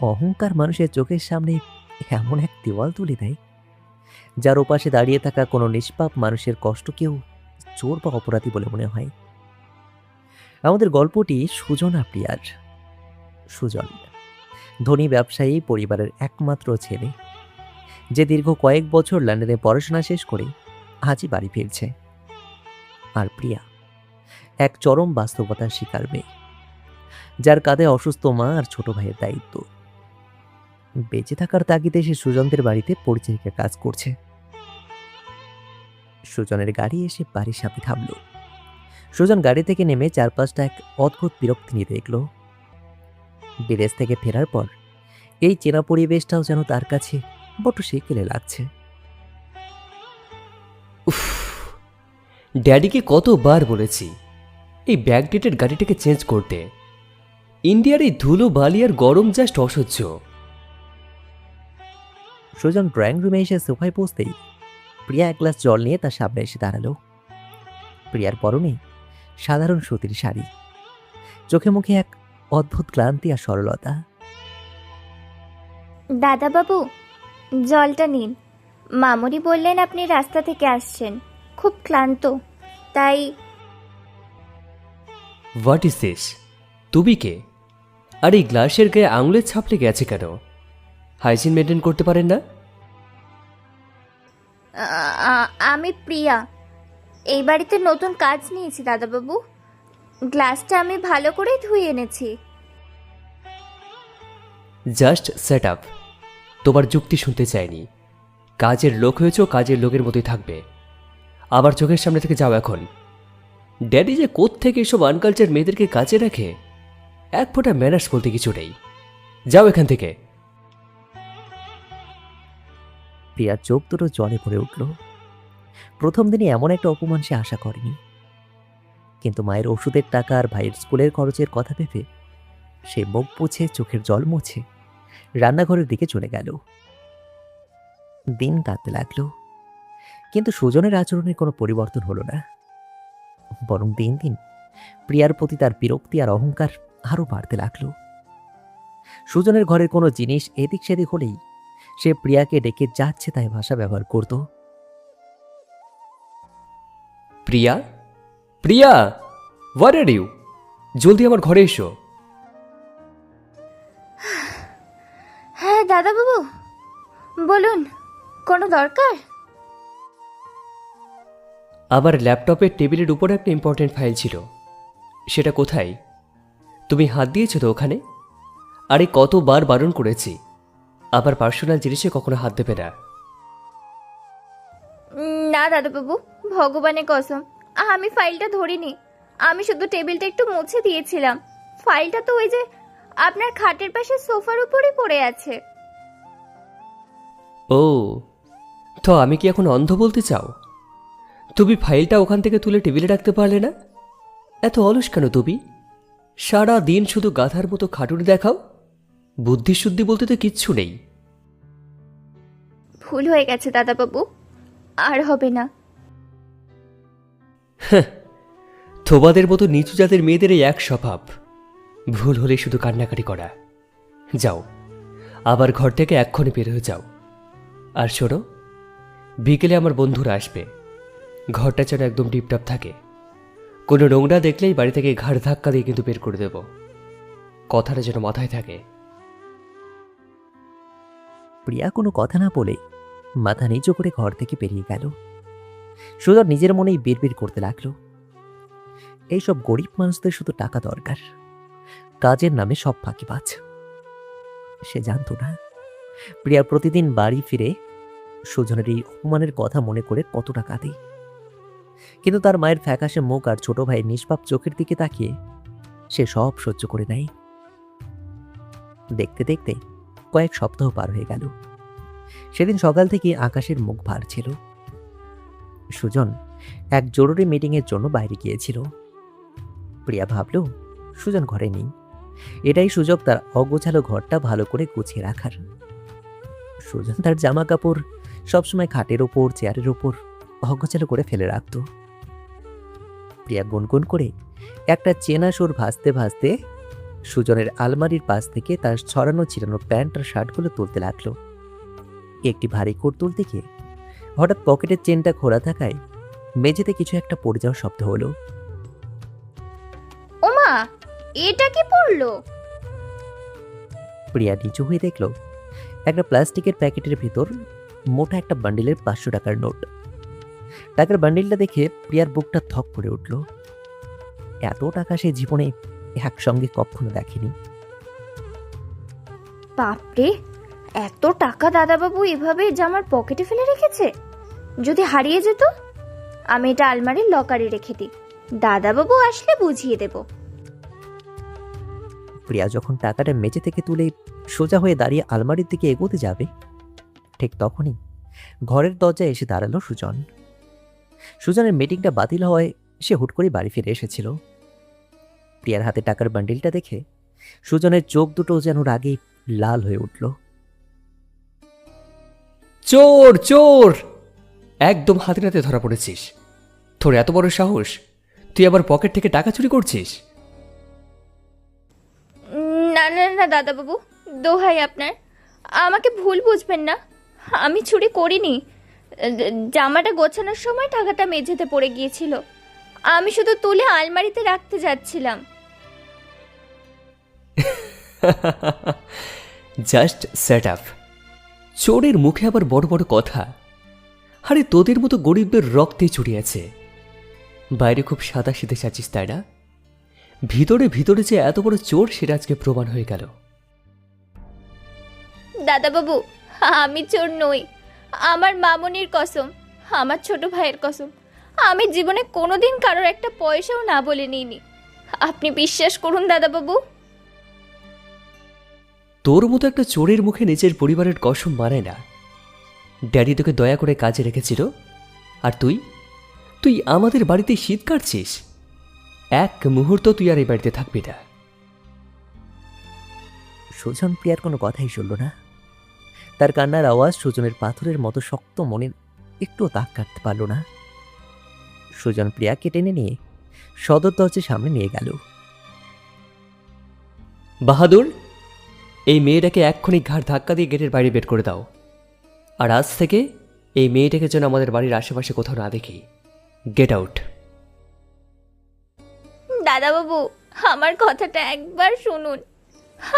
অহংকার মানুষের চোখের সামনে এমন এক দেওয়াল তুলে দেয়, যার ওপাশে দাঁড়িয়ে থাকা কোনো নিষ্পাপ মানুষের কষ্টকেও চোর বা অপরাধী বলে মনে হয়। আমাদের গল্পটি সুজন আর প্রিয়ার। সুজন ধনী ব্যবসায়ী পরিবারের একমাত্র ছেলে, যে দীর্ঘ কয়েক বছর লন্ডনে পড়াশোনা শেষ করে আজই বাড়ি ফিরছে। আর প্রিয়া এক চরম বাস্তবতার শিকার মেয়ে, যার কাঁধে অসুস্থ মা আর ছোট ভাইয়ের দায়িত্ব। বেঁচে থাকার তাগিদে সে সুজনদের বাড়িতে পরিচারিকা কাজ করছে। সুজনের গাড়ি এসে বাড়ির সামনে থামল। সুজন গাড়ি থেকে নেমে চারপাশটা এক অদ্ভুত বিরক্তি নিয়ে দেখল। বিদেশ থেকে ফেরার পর এই চেনা পরিবেশটাও যেন তার কাছে বড় সেকেলে লাগছে। উফ, ড্যাডিকে কতবার বলেছি এই ব্যাকডেটেড গাড়িটাকে চেঞ্জ করতে। ইন্ডিয়ার এই ধুলো বালি আর গরম জাস্ট অসহ্য। সুজন ড্রয়িং রুমে এসে সোফায় বসতেই প্রিয়া এক গ্লাস জল নিয়ে তার সামনে এসে দাঁড়ালো। প্রিয়ার পরনে সাধারণ সুতির শাড়ি, চোখে মুখে এক অদ্ভুত ক্লান্তি আর সরলতা। দাদাবাবু, জলটা নিন। মামুনি বললেন আপনি রাস্তা থেকে আসছেন, খুব ক্লান্ত, তাই। What is this? তুমি কে? আর এই গ্লাসের গায়ে আঙুলের ছাপ লেগে আছে কেন? হাইজিন মেনটেন করতে পারেন না? আমি প্রিয়া, এই বাড়িতে নতুন কাজ নিয়েছি দাদাবাবু। গ্লাসটা আমি ভালো করে ধুয়ে এনেছি। Just set up. তোমার যুক্তি শুনতে চাইনি। কাজের লোক হয়েছ, কাজের লোকের মতোই থাকবে। আবার চোখের সামনে থেকে যাও এখন। ড্যাডি যে কোত্থেকে এসব আনকালচার মেয়েদেরকে কাজে রাখে, এক ফোঁটা ম্যানার্স বলতে কিছু নেই। যাও এখান থেকে। প্রিয়ার চোখ দুটো জলে ভরে উঠল। প্রথম দিনে এমন একটা অপমান সে আশা করেনি, কিন্তু মায়ের ওষুধের টাকা আর ভাইয়ের স্কুলের খরচের কথা ভেবে সে মুখ মুছে চোখের জল মুছে রান্নাঘরের দিকে চলে গেল। দিন কাটতে লাগলো, কিন্তু সুজনের আচরণের কোনো পরিবর্তন হলো না। বরং দিন দিন প্রিয়ার প্রতি তার বিরক্তি আর অহংকার আরো বাড়তে লাগলো। সুজনের ঘরের কোনো জিনিস এদিক সেদিক হলেই সে প্রিয়াকে ডেকে যাচ্ছে তাই ভাষা ব্যবহার করত। প্রিয়া, প্রিয়া, হোয়াট আর ইউ? জলদি আমার ঘরে এসো। হ্যাঁ দাদাবাবু, বলুন, কোনো দরকার? আবার ল্যাপটপের টেবিলের উপর একটা ইম্পর্টেন্ট ফাইল ছিল। সেটা কোথায়? তুমি হাত দিয়েছো তো ওখানে? আরে কতবার বারণ করেছি, আবার পার্সোনাল জিনিসে কখনো হাত দেবে না। না দাদাবাবু, ভগবানের কসম, আমি ফাইলটা ধরিনি। আমি শুধু টেবিলটা একটু মুছে দিয়েছিলাম। ফাইলটা তো ওই যে আপনার খাটের পাশে সোফার উপরই পড়ে আছে। ও, তো আমি কি এখন অন্ধ বলতে চাও? তুমি ফাইলটা ওখান থেকে তুলে টেবিলে রাখতে পারলে না? এত অলস কেন তুমি? সারা দিন শুধু গাধার মতো খাটুনি দেখাও। বুদ্ধি শুদ্ধি বলতে তো কিচ্ছু নেই। ভুল হয়ে গেছে দাদাবাবু, আর হবে না। তোমাদের মতো নিচু জাতের মেয়েদের এই এক স্বভাব, ভুল হলে শুধু কান্নাকাটি করা। যাও, আবার ঘর থেকে এক্ষণে বের হয়ে যাও। আর শোনো, বিকেলে আমার বন্ধুরা আসবে। ঘরটা যেন একদম টিপটপ থাকে। কোনো নোংরা দেখলেই বাড়ি থেকে ঘাড় ধাক্কা দিয়ে কিন্তু বের করে দেব। কথাটা যেন মাথায় থাকে। প্রিয়া কোনো কথা না বলে মাথা নিচু করে ঘর থেকে বেরিয়ে গেল। সুজন নিজের মনেই বিড়বিড় করতে লাগলো, এইসব গরিব মানুষদের শুধু টাকা দরকার, কাজের নামে সব ফাঁকিবাজ। সে জানতো না প্রিয়া প্রতিদিন বাড়ি ফিরে সুজনের এই অপমানের কথা মনে করে কতটা কাঁদে। কিন্তু তার মায়ের ফ্যাকাশে মুখ আর ছোট ভাইয়ের নিষ্পাপ চোখের দিকে তাকিয়ে সে সব সহ্য করে নেয়। দেখতে দেখতে কয়েক সপ্তাহ পার হয়ে গেল। সেদিন সকাল থেকে আকাশের মুখ ভার ছিল। সুজন এক জরুরি মিটিংয়ের জন্য বাইরে গিয়েছিল। প্রিয়া ভাবল সুজন ঘরে নেই, এটাই সুযোগ তার অগোছালো ঘরটা ভালো করে গুছিয়ে রাখার। সুজন তার জামা কাপড় সবসময় খাটের ওপর চেয়ারের ওপর অগোছালো করে ফেলে রাখত। প্রিয়া গুনগুন করে একটা চেনা সুর ভাসতে ভাসতে সুজনের আলমারির পাশ থেকে তার ছড়ানো ছিড়ানো প্যান্ট আর শার্টগুলো তুলতে লাগলো। একটি ভারী কোট তুলতে গিয়ে হঠাৎ পকেটের চেনটা খোলা থাকায় মেঝেতে কিছু একটা পড়ে যাওয়ার শব্দ হলো। ওমা, এটা কি পড়লো? প্রিয়া নিচু হয়ে দেখল একটা প্লাস্টিকের প্যাকেটের ভেতর মোটা একটা বান্ডিলের 500 টাকার নোট। টাকার বান্ডিলটা দেখে প্রিয়ার বুকটা থক করে উঠল। এত টাকা সে জীবনে একসঙ্গে কখনো দেখেনি। বাপরে, এত টাকা দাদাবাবু এভাবে জামার পকেটে ফেলে রেখেছে। যদি হারিয়ে যেত, আমি এটা আলমারির লকারে রেখে দিই, দাদাবাবু আসলে বুঝিয়ে দেব। প্রিয়া যখন টাকাটা মেঝে থেকে তুলে সোজা হয়ে দাঁড়িয়ে আলমারির দিকে এগোতে যাবে, ঠিক তখনই ঘরের দরজায় এসে দাঁড়ালো সুজন। সুজনের মিটিংটা বাতিল হওয়ায় সে হুট করে বাড়ি ফিরে এসেছিল। প্রিয়ার হাতে টাকার বান্ডিলটা দেখে সুজনের চোখ দুটো যেন রাগে লাল হয়ে উঠল। চোর চোর, একদম হাতে নাতে ধরা পড়েছিস। তোর এত বড় সাহস, তুই আবার পকেট থেকে টাকা চুরি করছিস? না না না দাদাবাবু, দোহাই আপনার, আমাকে ভুল বুঝবেন না। আমি চুরি করিনি। জামাটা গোছানোর সময় টাকাটা মেঝেতে পড়ে গিয়েছিল, আমি শুধু তুলে আলমারিতে রাখতে যাচ্ছিলাম। Just set up. চোরের মুখে আবার বড় বড় কথা। আরে তোদের মতো গরিবদের রক্তে চড়িয়ে আছে। বাইরে খুব সাদা সিধে চাচ্ছিস, তাই না? ভিতরে ভিতরে যে এত বড় চোর, সেটা আজকে প্রমাণ হয়ে গেল। দাদাবাবু, আমি চোর নই। আমার মামনির কসম, আমার ছোট ভাইয়ের কসম, আমি জীবনে কোনোদিন কারোর একটা পয়সাও না বলে নিইনি। আপনি বিশ্বাস করুন দাদাবাবু। তোর মতো একটা চোরের মুখে নিজের পরিবারের কসম মানায় না। ড্যাডি তোকে দয়া করে কাজে রেখেছিল, আর তুই তুই আমাদের বাড়িতে শীত কাটছিস। এক মুহূর্ত তুই আর এই বাড়িতে থাকবি না। সুজন প্রিয়ার কোনো কথাই শুনল না। তার কান্নার আওয়াজ সুজনের পাথরের মতো শক্ত মনে একটুও তাক কাটতে পারল না। সুজন প্রিয়াকে টেনে নিয়ে সদর দরজার সামনে নিয়ে গেল। বাহাদুর, এই মেয়েটাকে এক্ষুনি ঘাড় ধাক্কা দিয়ে গেটের বাইরে বের করে দাও। আর আজ থেকে এই মেয়েটাকে যেন আমাদের বাড়ির আশেপাশে কোথাও না দেখি। Get out. দাদাবাবু, আমার কথাটা একবার শুনুন।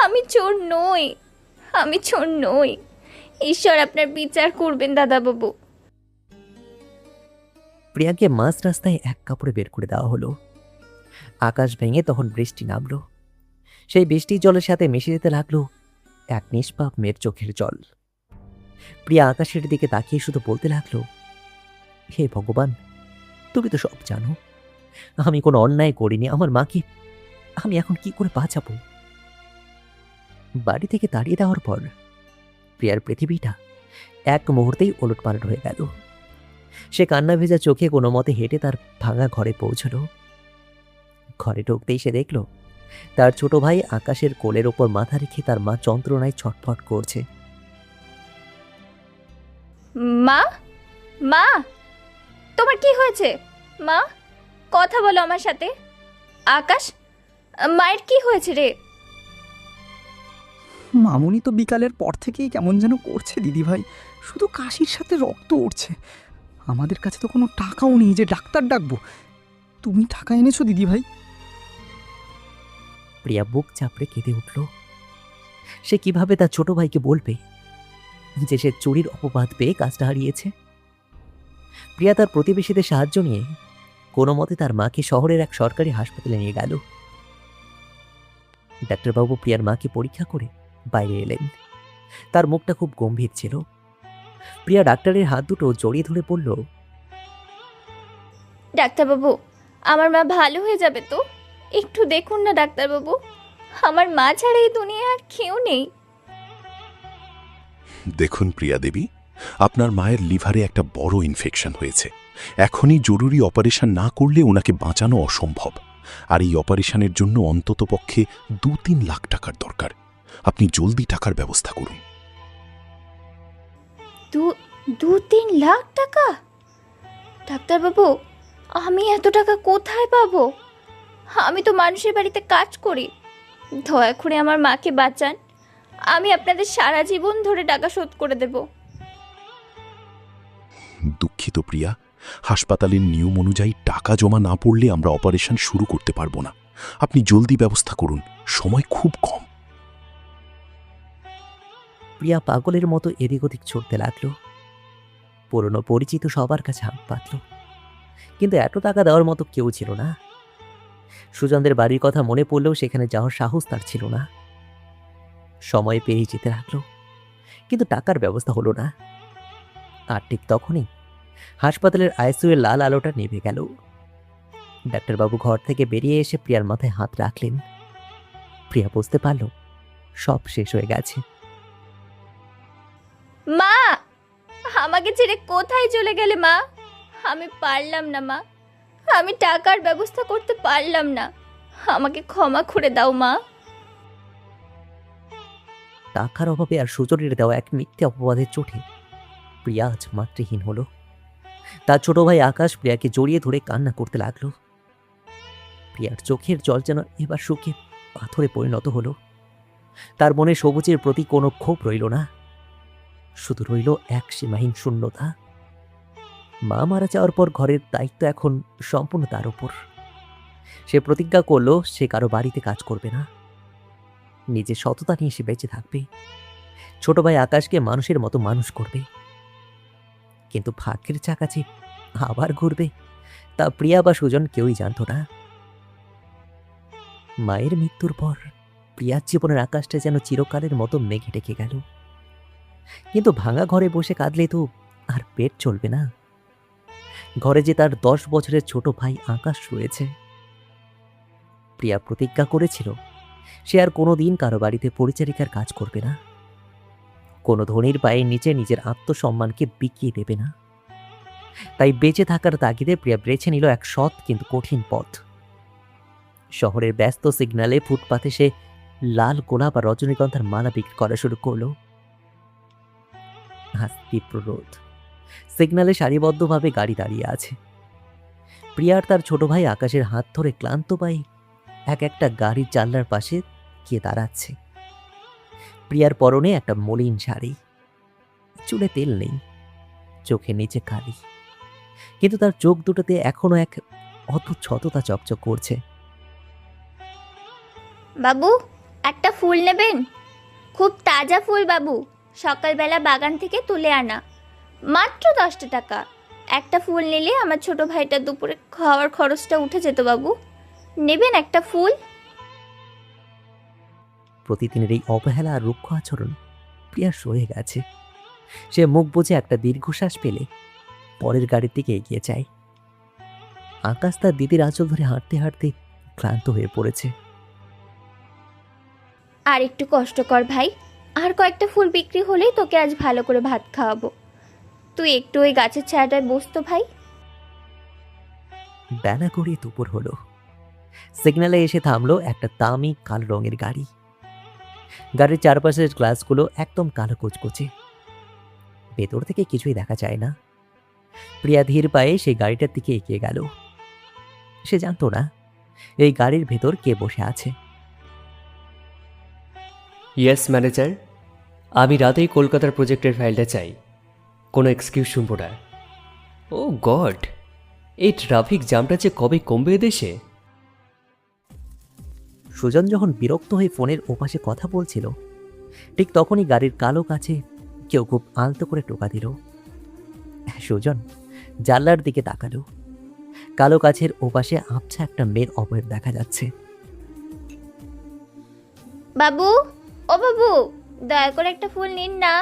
আমি চোর নই, আমি চোর নই। ঈশ্বর আপনার বিচার করবেন দাদাবাবু। প্রিয়াকে মাঝ রাস্তায় এক কাপড়ে বের করে দেওয়া হলো। আকাশ ভেঙে তখন বৃষ্টি নামলো। সেই বৃষ্টির জলের সাথে মিশে যেতে লাগলো এক নিষ্পাপ মেয়ের চোখের জল। প্রিয়া আকাশের দিকে তাকিয়ে শুধু বলতে লাগলো, হে ভগবান, তুমি তো সব জানো। আমি কোনো অন্যায় করিনি। আমার মাকে আমি এখন কি করে বাঁচাবো? বাড়ি থেকে তাড়িয়ে দেওয়ার পর প্রিয়ার পৃথিবীটা এক মুহূর্তেই ওলটপালট হয়ে গেল। সে কান্না ভেজা চোখে কোনো মতে হেঁটে তার ভাঙা ঘরে পৌঁছলো। ঘরে ঢুকতেই সে দেখল তার ছোট ভাই আকাশের কোলের ওপর মাথা রেখে তার মা যন্ত্রণায় ছটফট করছে। মা, মা, তোমার কি হয়েছে? মা, কথা বলো আমার সাথে। আকাশ, মায়ের কি হয়েছে রে? মামুনি তো বিকালের পর থেকেই কেমন যেন করছে দিদিভাই, শুধু কাশির সাথে রক্ত উঠছে। আমাদের কাছে তো কোনো টাকাও নেই যে ডাক্তার ডাকবো। তুমি টাকা এনেছো দিদিভাই? প্রিয়া বুক চাপড়ে কেঁদে উঠল। সে কিভাবে তার ছোট ভাইকে বলবে যে সে চুরির অপবাদ পেয়ে কাজটা হারিয়েছে? প্রিয়া তার প্রতিবেশীদের সাহায্য নিয়ে কোনো মতে তার মাকে শহরের এক সরকারি হাসপাতালে নিয়ে গেল। ডাক্তারবাবু প্রিয়ার মাকে পরীক্ষা করে বাইরে এলেন। তার মুখটা খুব গম্ভীর ছিল। প্রিয়া ডাক্তারের হাত দুটো জড়িয়ে ধরে বলল, ডাক্তারবাবু, আমার মা ভালো হয়ে যাবে তো? একটু দেখুন না ডাক্তারবাবু, আমার মা ছাড়া এই দুনিয়ায় আর কেউ নেই। দেখুন প্রিয়া দেবী, আপনার মায়ের লিভারে একটা বড় ইনফেকশন হয়েছে। এখনই জরুরি অপারেশন না করলে ওনাকে বাঁচানো অসম্ভব। আর এই অপারেশনের জন্য অন্ততপক্ষে 2-3 লাখ টাকার দরকার। আপনি জলদি টাকার ব্যবস্থা করুন। 2-3 লাখ টাকা? ডাক্তারবাবু, আমি এত টাকা কোথায় পাবো? আমি তো মানুষের বাড়িতে কাজ করি, দয়া করে আমার মাকে বাঁচান। আমি আপনাদের সারা জীবন ধরে টাকা শোধ করে দেব। দুঃখিত প্রিয়া, হাসপাতালের নিয়ম অনুযায়ী টাকা জমা না পড়লে আমরা অপারেশন শুরু করতে পারবো না। আপনি জলদি ব্যবস্থা করুন, সময় খুব কম। প্রিয়া পাগলের মতো এদিক ওদিক ছুটতে লাগলো। পুরনো পরিচিত সবার কাছে হাত পাতল, কিন্তু এত টাকা দেওয়ার মতো কেউ ছিল না। সুজনদের বাড়ির কথা মনে পড়লেও সেখানে যাওয়ার সাহস তার ছিল না। সময় পেরিয়ে যেতে লাগলো, কিন্তু টাকার ব্যবস্থা হলো না। আর ঠিক তখনই হাসপাতালের আইসিইউ এর লাল আলোটা নিভে গেল। ডাক্তারবাবু ঘর থেকে বেরিয়ে এসে প্রিয়ার মাথায় হাত রাখলেন। প্রিয়া বুঝতে পারল সব শেষ হয়ে গেছে। মা, আমাকে ছেড়ে কোথায় চলে গেলে মা? আমি পারলাম না মা, আমি টাকার ব্যবস্থা করতে পারলাম না। আমাকে ক্ষমা করে দাও মা। টাকার অভাবে আর সুজনের দেওয়া এক মিথ্যে অপবাদের চোটে প্রিয়া আজ মাতৃহীন হলো। তার ছোট ভাই আকাশ প্রিয়াকে জড়িয়ে ধরে কান্না করতে লাগলো। প্রিয়ার চোখের জল যেন এবার শুকিয়ে পাথরে পরিণত হলো। তার মনে সবুজের প্রতি কোনো ক্ষোভ রইল না, শুধু রইল এক সীমাহীন শূন্যতা। মা মারা যাওয়ার পর ঘরের দায়িত্ব এখন সম্পূর্ণ তার উপর। সে প্রতিজ্ঞা করলো সে কারো বাড়িতে কাজ করবে না, নিজের সততা নিয়ে সে বেঁচে থাকবে, ছোট ভাই আকাশকে মানুষের মতো মানুষ করবে। কিন্তু ভাগ্যের চাকা যে আবার ঘুরবে তা প্রিয়া বা সুজন কেউই জানত না। মায়ের মৃত্যুর পর প্রিয়ার জীবনের আকাশটা যেন চিরকালের মতো মেঘে ডেকে গেল। কিন্তু ভাঙা ঘরে বসে কাঁদলে তো আর পেট চলবে না। ঘরে যে তার 10 বছরের ছোট ভাই আকাশ রয়েছে। প্রিয়া প্রতিজ্ঞা করেছিল সে আর কোনোদিন কারো বাড়িতে পরিচারিকার কাজ করবে না, কোনো ধনীর পায়ের নিচে নিজের আত্মসম্মানকে বিকিয়ে দেবে না। তাই বেঁচে থাকার তাগিদে প্রিয়া বেছে নিল এক সৎ কিন্তু কঠিন পথ। শহরের ব্যস্ত সিগন্যালে ফুটপাতে সে লাল গোলাপ আর রজনীগন্ধার মালা বিক্রি করা শুরু করলো। আজ তীব্র রোদ, সিগন্যালে সারিবদ্ধভাবে গাড়ি দাঁড়িয়ে আছে। প্রিয়ার তার ছোট ভাই আকাশের হাত ধরে ক্লান্ত পায়ে এক একটা গাড়ির জানলার পাশে গিয়ে দাঁড়াচ্ছে। প্রিয়ার পরনে একটা মলিন শাড়ি, চুলে তেল নেই, চোখের নিচে কালি, কিন্তু তার চোখ দুটোতে এখনো এক অদ্ভুত সততা চকচক করছে। বাবু, একটা ফুল নেবেন? খুব তাজা ফুল বাবু, সকালবেলা বাগান থেকে তুলে আনা, মাত্র 10 টাকা। একটা ফুল নিলে আমার ছোট ভাইটার দুপুরে খাওয়ার খরচটা উঠে যেত বাবু। নেবেন একটা ফুল? প্রতিদিনের এই অবহেলা আর রুক্ষ আচরণ প্রিয়ার সয়ে গেছে। সে মুখ বুজে একটা দীর্ঘশ্বাস পেলে পরের গাড়ির দিকে এগিয়ে যায়। আকাশ তার দিদির আঁচল ধরে হাঁটতে হাঁটতে ক্লান্ত হয়ে পড়েছে। আর একটু কষ্ট কর ভাই, আর কয়েকটা ফুল বিক্রি হলেই তোকে আজ ভালো করে ভাত খাওয়াবো। তুই একটু ওই গাছের ছায়াটায় বসতো ভাই। বেলা গড়িয়ে দুপুর হলো। সিগন্যালে এসে থামলো একটা দামি কালো রঙের গাড়ি। গাড়ির চারপাশের গ্লাসগুলো একদম কালো কুচকুচে, ভেতর থেকে কিছুই দেখা যায় না। প্রিয়া ধীর পায়ে সেই গাড়িটার দিকে এগিয়ে গেল। সে জানতো না এই গাড়ির ভেতর কে বসে আছে। ইয়েস ম্যানেজার, আমি রাতেই কলকাতার প্রজেক্টের ফাইলটা চাই, কোনো এক্সকিউজ শুনবো না। ও গড, এই ট্রাফিক জ্যামটা যে কবে কমবে দেশে। সুজন যখন বিরক্ত হয়ে ফোনের ওপাশে কথা বলছিল, ঠিক তখনই গাড়ির কালো কাছে কেউ খুব আলতো করে টোকা দিল। সুজন জানলার দিকে তাকালো। কালো কাছের ওপাশে আবছা একটা মেয়ের অবয়ব দেখা যাচ্ছে। বাবু, ও বাবু, দয়া করে একটা ফুল নিন না।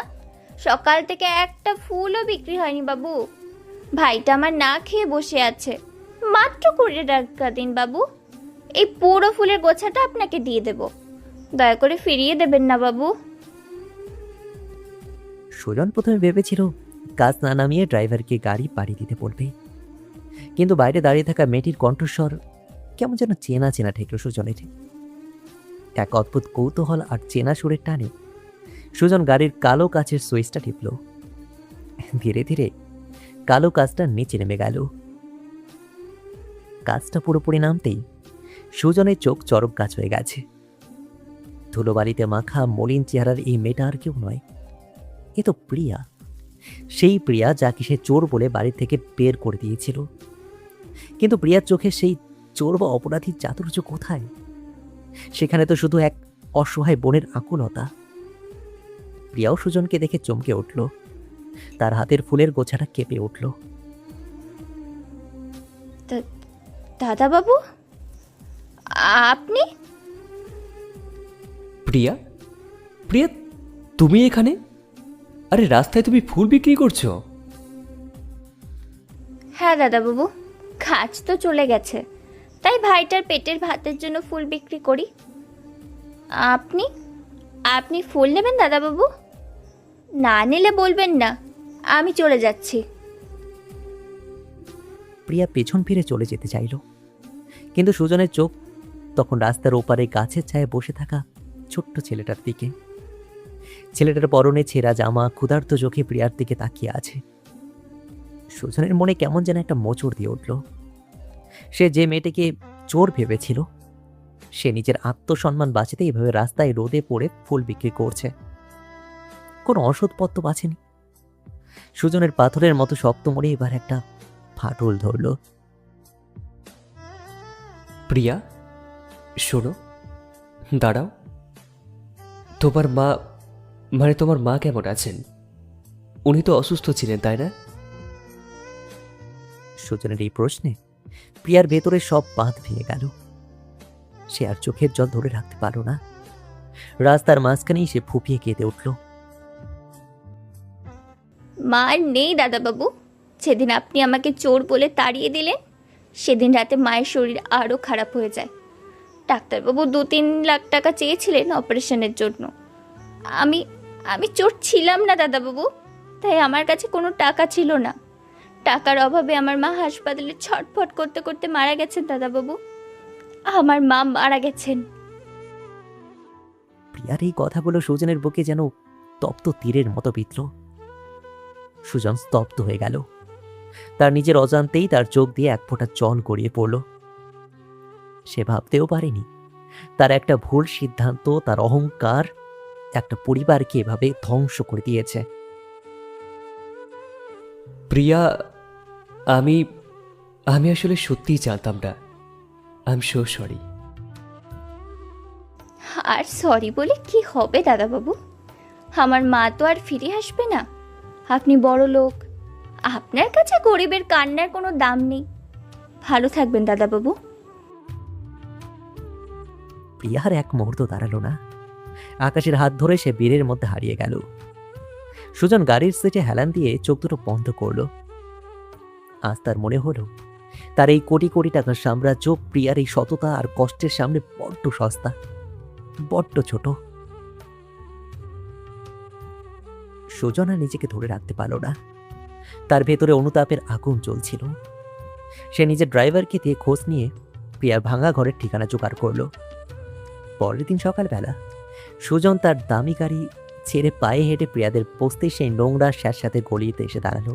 সকাল থেকে একটা ফুলও বিক্রি হয়নি বাবু। ভাইটা আমার না খেয়ে বসে আছে, মাত্র 20 টাকা দিন বাবু। এই পুরো ফুলের গোছাটা আপনাকে দিয়ে দেব, দয়া করে ফিরিয়ে দেবেন না বাবু। সুজন প্রথমে ভেবেছিল কাজ না নামিয়ে ড্রাইভারকে গাড়ি পাড়ি দিতে বলবে, কিন্তু বাইরে দাঁড়িয়ে থাকা মেয়েটির কণ্ঠস্বর কেমন যেন চেনা চেনা ঠেকল সুজনের। এক অদ্ভুত কৌতূহল আর চেনা সুরের টানে সুজন গাড়ির কালো কাচের সুইচটা টিপল। ধীরে ধীরে কালো কাচটা নিচে নেমে গেল। কাচটা পুরোপুরি নামতেই সুজনের চোখ চরক গাছ হয়ে গেছে। ধুলোবালিতে মাখা মলিন চেহারার এই মেয়েটা আর কেউ নয়, এ তো প্রিয়া, সেই প্রিয়া যাকে সে চোর বলে বাড়ি থেকে বের করে দিয়েছিল। কিন্তু প্রিয়ার চোখে সেই চোর বা অপরাধীর চাতুর্য কোথায়? সেখানে তো শুধু এক অসহায় বোনের আকুলতা। প্রিয়াও সুজনকে দেখে চমকে উঠল, তার হাতের ফুলের গোছাটা কেঁপে উঠল। দাদাবাবু, আপনি? প্রিয়া, প্রিয়া, তুমি এখানে? আরে রাস্তায় তুমি ফুল বিক্রি করছো? হ্যাঁ দাদাবাবু, কাজ তো চলে গেছে, তাই ভাইটার পেটের ভাতের জন্য ফুল বিক্রি করি। আপনি আপনি ফুল নেবেন দাদাবাবু? না নিলে বলবেন না, আমি চলে যাচ্ছি। প্রিয়া পেছন ফিরে চলে যেতে চাইল, কিন্তু সুজনের চোখ তখন রাস্তার ওপারে গাছের ছায়ায় বসে থাকা ছোট্ট ছেলেটার দিকে। ছেলেটার পরনে ছেঁড়া জামা ক্ষুধার্ত চোখে প্রিয়ার দিকে তাকিয়ে আছে। সুজনের মনে কেমন যেন একটা মোচড় দিয়ে উঠল। সে যে মেয়েটাকে চোর ভেবেছিল, সে নিজের আত্মসম্মান বাঁচাতে এইভাবে রাস্তায় রোদে পড়ে ফুল বিক্রি করছে। কোনো অসৎ পথ তো বাঁচেনি। সুজনের পাথরের মতো শক্ত মনে এবার একটা ফাটল ধরল। প্রিয়া, শোনো, দাঁড়াও। তোমার মা, মানে তোমার মা কেমন আছেন? উনি তো অসুস্থ ছিলেন, তাই না? সুজনের এই প্রশ্নে প্রিয়ার ভেতরে সব বাঁধ ভেঙে গেল। সে আর চোখের জল ধরে রাখতে পারল না। রাস্তার মাঝখানেই সে ফুপিয়ে কেঁদে উঠল। মা আর নেই দাদাবাবু। সেদিন আপনি আমাকে চোর বলে তাড়িয়ে দিলেন, সেদিন রাতে মায়ের শরীর আরও খারাপ হয়ে যায়। ডাক্তারবাবু 2-3 লাখ টাকা চেয়েছিলেন অপারেশনের জন্য। আমি আমি চোর ছিলাম না দাদাবাবু, তাই আমার কাছে কোনো টাকা ছিল না। টাকার অভাবে আমার মা হাসপাতালে ছটফট করতে করতে মারা গেছেন দাদাবাবু। আমার মা মারা গেছেন। প্রিয়ার এই কথাগুলো সুজনের বুকে যেন তপ্ত তীরের মতো বিঁধল। সুজন স্তব্ধ হয়ে গেল। তার নিজের অজান্তেই তার চোখ দিয়ে এক ফোঁটা জল গড়িয়ে পড়ল। সে ভাবতেও পারেনি তার একটা ভুল সিদ্ধান্ত তার অহংকার একটা পরিবারকে এভাবে ধ্বংস করে দিয়েছে। প্রিয়া, আমি আমি আসলে সত্যিই জানতাম না। I am so sorry. আর সরি বলে কি হবে দাদাবাবু? আমার মা তো আর ফিরে আসবে না। আপনি বড় লোক, আপনার কাছে গরিবের কান্নার কোনো দাম নেই। ভালো থাকবেন দাদাবাবু। প্রিয়ার এক মুহূর্ত দাঁড়ালো না। আকাশের হাত ধরে সে বীরের মধ্যে হারিয়ে গেল। সুজন গাড়ির সিটে হেলান দিয়ে চোখ দুটো বন্ধ করল। আজ তার মনে হলো তার এই কোটি কোটি টাকার সাম্রাজ্য প্রিয়ার এই সততা আর কষ্টের সামনে বড্ড সস্তা, বড্ড ছোট। সুজন আর নিজেকে ধরে রাখতে পারল না। তার ভেতরে অনুতাপের আগুন জ্বলছিল। সে নিজের ড্রাইভারকে দিয়ে খোঁজ নিয়ে প্রিয়ার ভাঙা ঘরের ঠিকানা জোগাড় করল। পরের দিন সকালবেলা সুজন তার দামি গাড়ি ছেড়ে পায়ে হেঁটে প্রিয়াদের বসতে সেই নোংরা স্যাঁতস্যাঁতে গলিতে এসে দাঁড়ালো।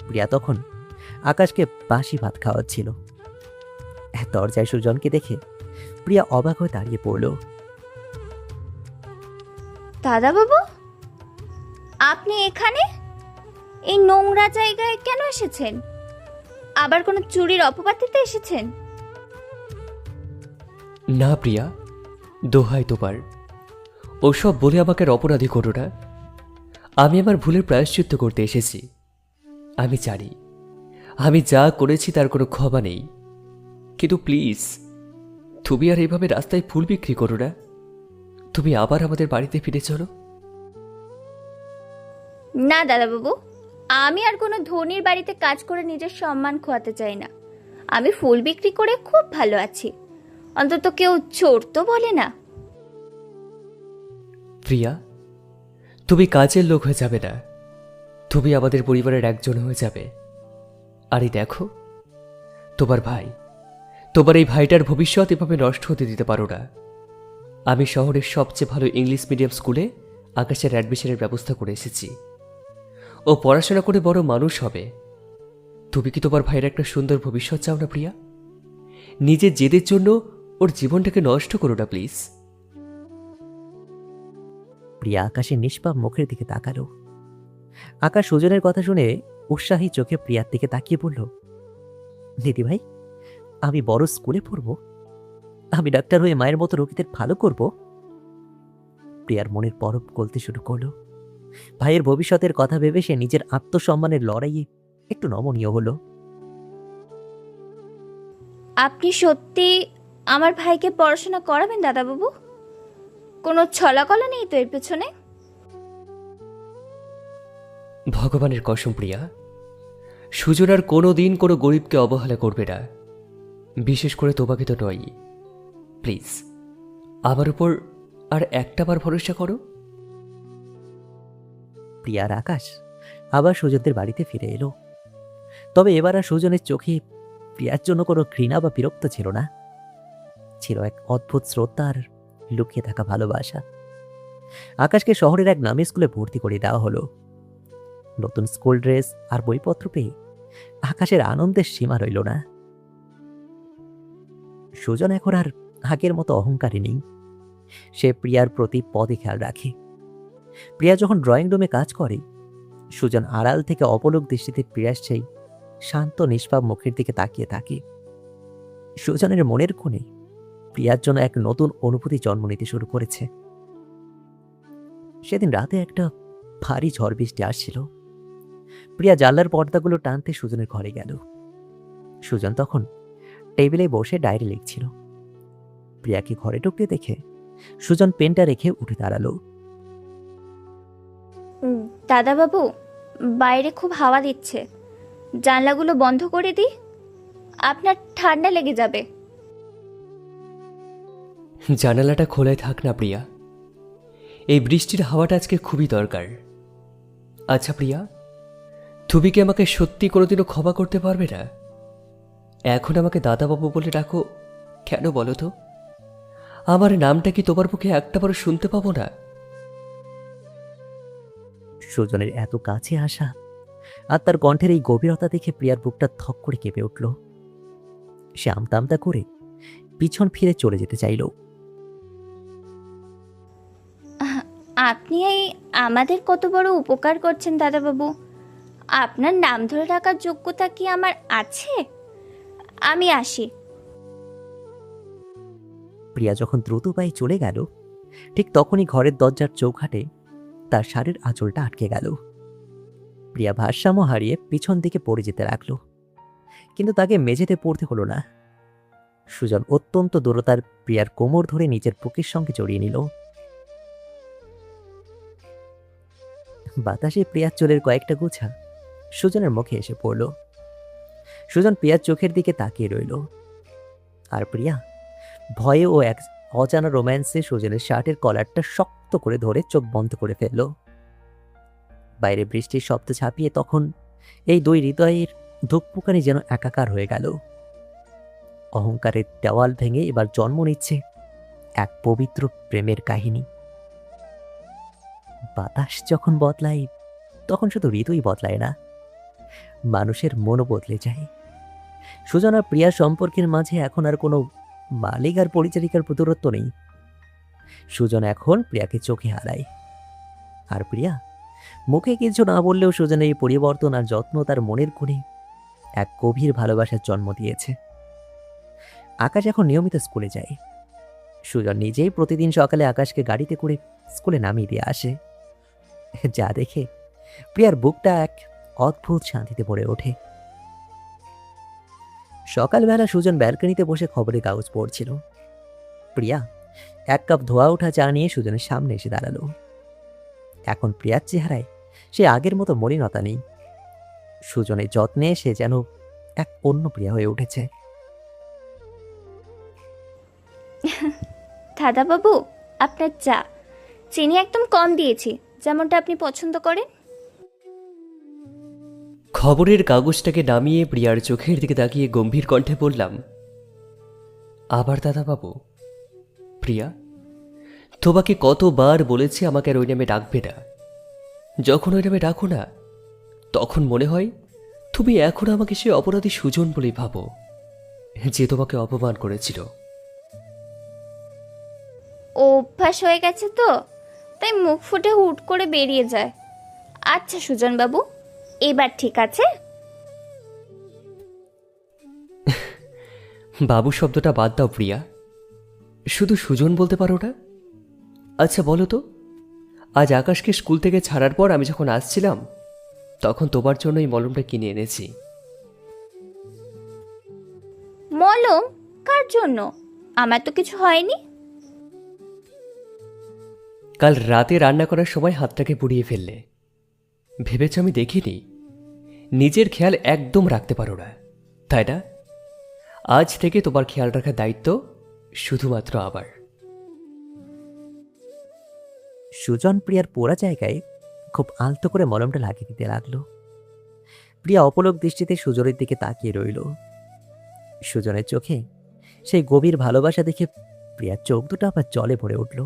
প্রিয়া তখন আকাশকে বাসি ভাত খাওয়াচ্ছিল। দরজায় সুজনকে দেখে প্রিয়া অবাক হয়ে দাঁড়িয়ে পড়ল। দাদাবাবু, আপনি এখানে এই নোংরা জায়গায় কেন এসেছেন? আবার কোনো চুরির অপবাদে এসেছেন? না প্রিয়া, দোহাই তোমার, ওসব বলে আমাকে আর অপরাধী করো না। আমি আমার ভুলের প্রায়শ্চিত্ত করতে এসেছি। আমি জানি আমি যা করেছি তার কোনো ক্ষমা নেই, কিন্তু প্লিজ তুমি আর এভাবে রাস্তায় ফুল বিক্রি করো না। তুমি আবার আমাদের বাড়িতে ফিরে চলো। না দাদাবাবু, আমি আর কোনো ধনীর বাড়িতে কাজ করে নিজের সম্মান খোয়াতে চাই না। আমি ফুল বিক্রি করে খুব ভালো আছি, অন্তত কেউ চোর তো বলে না। প্রিয়া, তুমি কাজের লোক হয়ে যাবে না, তুমি আমাদের পরিবারের একজন হয়ে যাবে। আর এই দেখো, তোমার ভাই, তোমার এই ভাইটার ভবিষ্যৎ এভাবে নষ্ট হতে দিতে পারো না। আমি শহরের সবচেয়ে ভালো ইংলিশ মিডিয়াম স্কুলে আকাশের অ্যাডমিশনের ব্যবস্থা করে এসেছি। ও পড়াশোনা করে বড় মানুষ হবে। তুমি কি তোমার ভাইয়ের একটা সুন্দর ভবিষ্যৎ চাও না প্রিয়া? নিজের জেদের জন্য ওর জীবনটাকে নষ্ট করো না প্লিজ। প্রিয়া আকাশের নিষ্পাপ মুখের দিকে তাকালো। আকাশ সুজনের কথা শুনে উৎসাহী চোখে প্রিয়ার দিকে তাকিয়ে বলল, দিদি ভাই, আমি বড় স্কুলে পড়ব, আমি ডাক্তার হয়ে মায়ের মতো রোগীদের ভালো করব। প্রিয়ার মনের বরফ গলতে শুরু করলো। ভাইয়ের ভবিষ্যতের কথা ভেবে সে নিজের আত্মসম্মানের লড়াইয়ে একটু নমনীয় হলো। আপনি সত্যি আমার ভাইকে পড়াশোনা করাবেন দাদাবাবু? কোনো ছলাকলা নেই তো এর পেছনে? ভগবানের কসম প্রিয়া, সুজন আর কোনো দিন কোনো গরিবকে অবহেলা করবে না, বিশেষ করে তোমাকে তো নয়। প্লিজ আমার উপর আর একটাবার ভরসা করো। প্রিয়ার আকাশ আবার সুজনদের বাড়িতে ফিরে এলো। তবে এবার আর সুজনের চোখে প্রিয়ার জন্য কোনো ঘৃণা বা বিরক্ত ছিল না, ছিল এক অদ্ভুত শ্রদ্ধা আর লুকিয়ে থাকা ভালোবাসা। আকাশকে শহরের এক নামী স্কুলে ভর্তি করে দেওয়া হলো। নতুন স্কুল ড্রেস আর বইপত্র পেয়ে আকাশের আনন্দের সীমা রইল না। সুজন এখন আর আগের মতো অহংকারী নেই। সে প্রিয়ার প্রতি পদে খেয়াল রাখে। প্রিয়া যখন ড্রয়িং রুমে কাজ করে, সুজন আড়াল থেকে অপলক দৃষ্টিতে প্রিয়ার সেই শান্ত নিষ্পাপ মুখের দিকে তাকিয়ে থাকে। সুজনের মনের কোণে প্রিয়ার জন্য এক নতুন অনুভূতি জন্ম নিতে শুরু করেছে। সেদিন রাতে একটা ভারী ঝড় বৃষ্টি আসছিল। প্রিয়া জানলার পর্দাগুলো টানতে সুজনের ঘরে গেল। সুজন তখন টেবিলে বসে ডায়েরি লিখছিল। প্রিয়াকে ঘরে ঢুকতে দেখে সুজন পেনটা রেখে উঠে দাঁড়ালো। দাদাবাবু, বাইরে খুব হাওয়া দিচ্ছে, জানলাগুলো বন্ধ করে দিই, আপনার ঠান্ডা লেগে যাবে। জানালাটা খোলায় থাক না প্রিয়া, এই বৃষ্টির হাওয়াটা আজকে খুবই দরকার। আচ্ছা প্রিয়া, তুমি কি আমাকে সত্যি কোনোদিনও ক্ষমা করতে পারবে না? এখন আমাকে দাদাবাবু বলে ডাকো কেন বলো তো? আমার নামটা কি তোমার মুখে একটাবারও শুনতে পাবো না? সুজনের এত কাছে আসা আর তার কণ্ঠের এই গভীরতা দেখে প্রিয়ার বুকটা থক করে কেঁপে উঠল। সে আমতা আমতা করে পিছন ফিরে চলে যেতে চাইল। আপনি এই আমাদের কত বড় উপকার করছেন দাদাবাবু। আপনার নাম ধরে রাখার যোগ্যতা কি আমার আছে? আমি আসি। প্রিয়া যখন দ্রুত পায়ে চলে গেল, ঠিক তখনই ঘরের দরজার চৌখাটে তার শাড়ির আঁচলটা আটকে গেল। প্রিয়া ভারসাম্য হারিয়ে পিছন দিকে পড়ে যেতে লাগলো, কিন্তু তাকে মেঝেতে পড়তে হলো না। সুজন অত্যন্ত দূরতার প্রিয়ার কোমর ধরে নিজের বুকের সঙ্গে জড়িয়ে নিল। বাতাসে প্রিয়ার চুলের কয়েকটা গোছা সুজনের মুখে এসে পড়ল। সুজন প্রিয়ার চোখের দিকে তাকিয়ে রইল, আর প্রিয়া ভয়ে ও এক অজানা রোম্যান্সে সুজনের শার্টের কলারটা শক্ত করে ধরে চোখ বন্ধ করে ফেলল। বাইরে বৃষ্টির শব্দ ছাপিয়ে তখন এই দুই হৃদয়ের ধুকপুকানি যেন একাকার হয়ে গেল। অহংকারের দেওয়াল ভেঙে এবার জন্ম নিচ্ছে এক পবিত্র প্রেমের কাহিনী। বাতাস যখন বদলায়, তখন শুধু ঋতুই বদলায় না, মানুষের মনও বদলে যায়। সুজন আর প্রিয়া সম্পর্কের মাঝে এখন আর কোনো মালিক আর পরিচারিকার দূরত্ব নেই। সুজন এখন প্রিয়াকে চোখে হারায়, আর প্রিয়া মুখে কিছু না বললেও সুজনের এই পরিবর্তন আর যত্ন তার মনের কোণে এক গভীর ভালোবাসার জন্ম দিয়েছে। আকাশ এখন নিয়মিত স্কুলে যায়। সুজন নিজেই প্রতিদিন সকালে আকাশকে গাড়িতে করে স্কুলে নামিয়ে দিয়ে আসে, যা দেখে প্রিয়ার বুকটা এক অদ্ভুত শান্তিতে ভরে ওঠে। সকালবেলা সুজন ব্যালকনিতে বসে খবরের কাগজ পড়ছিল। প্রিয়া এক কাপ ধোয়া ওঠা চা নিয়ে সুজনের সামনে এসে দাঁড়ালো। এখন প্রিয়ার চেহারায় সে আগের মতো মলিনতা নেই। সুজনের যত্নে সে যেন এক অন্য প্রিয়া হয়ে উঠেছে। দাদাবাবু, আপনার চা, চিনি একদম কম দিয়েছি, যেমনটা আপনি পছন্দ করেন। খবরের কাগজটাকে নামিয়ে প্রিয়ার চোখের দিকে তাকিয়ে গম্ভীর কণ্ঠে বললাম, আবার দাদাবাবু? প্রিয়া, তোমাকে কতবার বলেছি আমাকে আর ওই নামে ডাকবে না। যখন ওই নামে ডাকো না, তখন মনে হয় তুমি এখন আমাকে সে অপরাধী সুজন বলেই ভাবো, যে তোমাকে অপমান করেছিল। অভ্যাস হয়ে গেছে তো, তাই মুখ ফুটে হুট করে বেরিয়ে যায়। আচ্ছা সুজন বাবু, এবার ঠিক আছে? বাবু শব্দটা বাদ দাও প্রিয়া, শুধু সুজন বলতে পারো না? আচ্ছা বলো তো, আজ আকাশকে স্কুল থেকে ছাড়ার পর আমি যখন আসছিলাম তখন তোমার জন্য এই মলমটা কিনে এনেছি। মলম? কার জন্য? আমার তো কিছু হয়নি। কাল রাতে রান্না করার সময় হাতটাকে পুড়িয়ে ফেললে, ভেবেছ আমি দেখিনি? নিজের খেয়াল একদম রাখতে পারো না, তাই না? আজ থেকে তোমার খেয়াল রাখার দায়িত্ব শুধুমাত্র আমার। সুজন প্রিয়ার পোড়া জায়গায় খুব আলতো করে মলমটা লাগিয়ে দিতে লাগলো। প্রিয়া অপলক দৃষ্টিতে সুজনের দিকে তাকিয়ে রইল। সুজনের চোখে সেই গভীর ভালোবাসা দেখে প্রিয়ার চোখ দুটো আবার জলে ভরে উঠল।